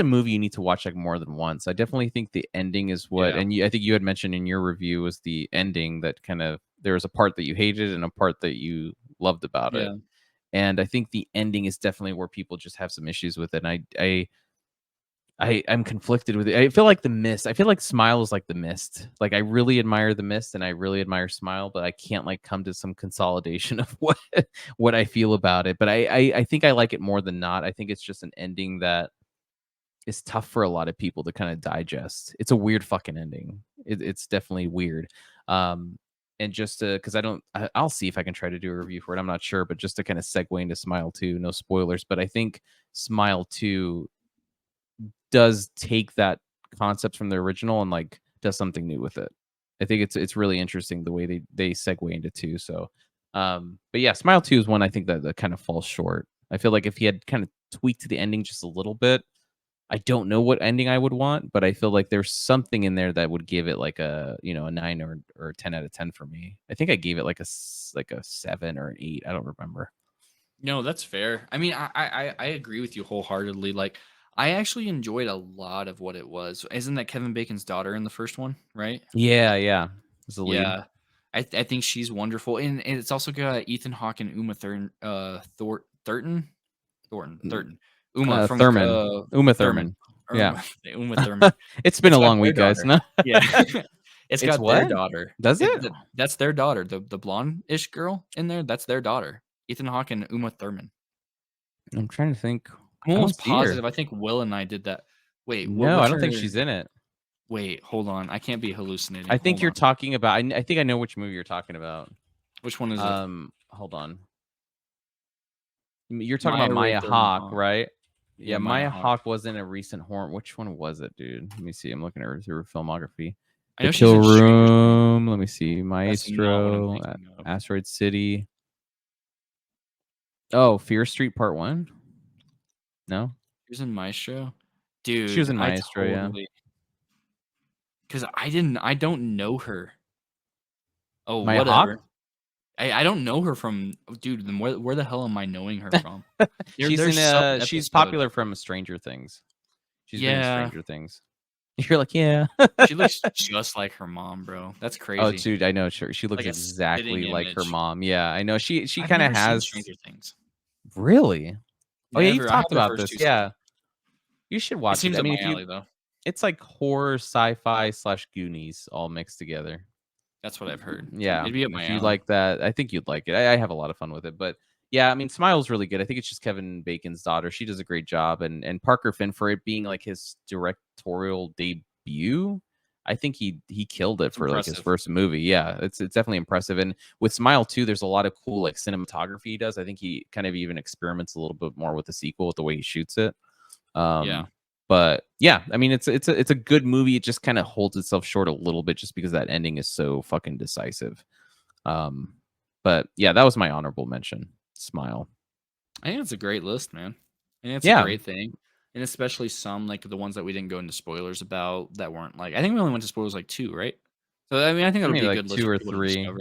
movie you need to watch like more than once. I definitely think the ending is what, Yeah. and I think you had mentioned in your review was the ending that kind of there was a part that you hated and a part that you loved about it. Yeah. And I think the ending is definitely where people just have some issues with it. And I'm conflicted with it. I feel like The Mist. I feel like Smile is like The Mist. Like I really admire The Mist and I really admire Smile, but I can't like come to some consolidation of what I feel about it. But I think I like it more than not. I think it's just an ending that is tough for a lot of people to kind of digest. It's a weird fucking ending. It's definitely weird. And just to because I'll see if I can try to do a review for it. I'm not sure, but just to kind of segue into Smile 2, no spoilers. But I think Smile 2 does take that concept from the original and like does something new with it. I think it's really interesting the way they segue into 2. So, but yeah, Smile 2 is one I think that kind of falls short. I feel like if he had kind of tweaked the ending just a little bit, I don't know what ending I would want, but I feel like there's something in there that would give it like a a 9 or a 10 out of 10 for me. I think I gave it like a 7 or an 8. I don't remember. No, that's fair. I mean, I agree with you wholeheartedly. Like, I actually enjoyed a lot of what it was. Isn't that Kevin Bacon's daughter in the first one, right? Yeah. It's the lead. Yeah, I think she's wonderful, and it's also got Ethan Hawke and Uma Thurton, Uma from Thurman. Uma Thurman, Thurman. Yeah. Uma Thurman. It's been It's a got long their week, guys. daughter. No. Yeah, it's It's got their what? daughter. Does it? That's their daughter, the blonde-ish girl in there. That's their daughter, Ethan Hawke and Uma Thurman. I'm trying to think. I'm I don't almost see her. positive. I think Will and I did that. Wait, No, I what's don't think her? she's in it. Wait, hold on. I can't be hallucinating. I think Hold you're on. talking about. I think I know which movie you're talking about. Which one is it? Hold on. You're talking Maya about Ray Maya Thurman Hawk, Hawke. right? Yeah, Yeah, Maya Maya Hawke. Hawk was in a recent horror. Which one was it, dude? Let me see. I'm looking at her through her filmography. I The know she's Kill in Stranger Things. Room. Let me see. That's not what I'm Maestro. thinking of. Asteroid City. Oh, Fear Street Part 1? No? She was in Maestro. She was Dude, in I Maestro, yeah. totally, because I don't know her. Oh, Maya Hawk? whatever. I don't know her from, dude, then where the hell am I knowing her from? She's There's in some she's episode. popular from Stranger Things. She's been in Yeah, Stranger Things. You're like, yeah. she looks just like her mom, bro. That's Oh, crazy. dude, I know. Sure, she looks Like a spitting exactly like her image. mom. Yeah, I know. She I've kind of never seen has. Stranger Things. Really? Oh yeah, you've Never. I have talked the about first this. 2 Yeah, seasons. you should It watch it. seems I up mean, my if you, alley, though. it's like horror, sci-fi / Goonies all mixed together. That's what I've heard. Yeah, It'd be up my if you alley. like that, I think you'd like it. I have a lot of fun with it. But yeah, I mean, Smile's really good. I think it's just Kevin Bacon's daughter. She does a great job, and Parker Finn for it being like his directorial debut. I think he killed it It's for like his impressive. first movie. Yeah, it's definitely impressive. And with Smile too, there's a lot of cool like cinematography he does. I think he kind of even experiments a little bit more with the sequel with the way he shoots it. Yeah. But yeah, I mean, it's a good movie. It just kind of holds itself short a little bit just because that ending is so fucking decisive. Um, but yeah, that was my honorable mention. Smile. I think it's a great list, man. And it's a Yeah, great thing. And especially some like the ones that we didn't go into spoilers about that weren't like, I think we only went to spoilers like 2, right? So I mean, I think I it'll mean, be a like good list 2 for or people to 3. discover.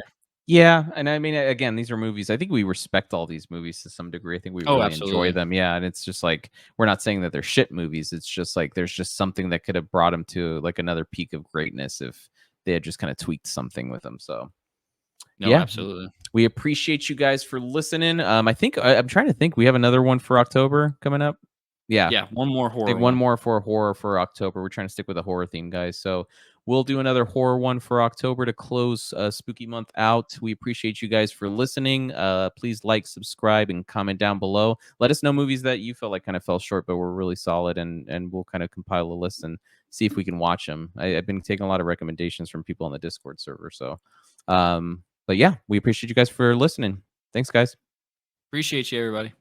Yeah, and I mean, again, these are movies. I think we respect all these movies to some degree. I think we Oh, really enjoy absolutely. them. Yeah, and it's just like we're not saying that they're shit movies. It's just like there's just something that could have brought them to like another peak of greatness if they had just kind of tweaked something with them. So No, yeah, absolutely. we appreciate you guys for listening. I think I'm trying to think. We have another one for October coming up. Yeah, Yeah, one more I horror think one one. more for horror for October. We're trying to stick with a horror theme, guys. So we'll do another horror one for October to close spooky month out. We appreciate you guys for listening. Please like, subscribe, and comment down below. Let us know movies that you felt like kind of fell short, but were really solid, and we'll kind of compile a list and see if we can watch them. I've been taking a lot of recommendations from people on the Discord server. So, but yeah, we appreciate you guys for listening. Thanks, guys. Appreciate you, everybody.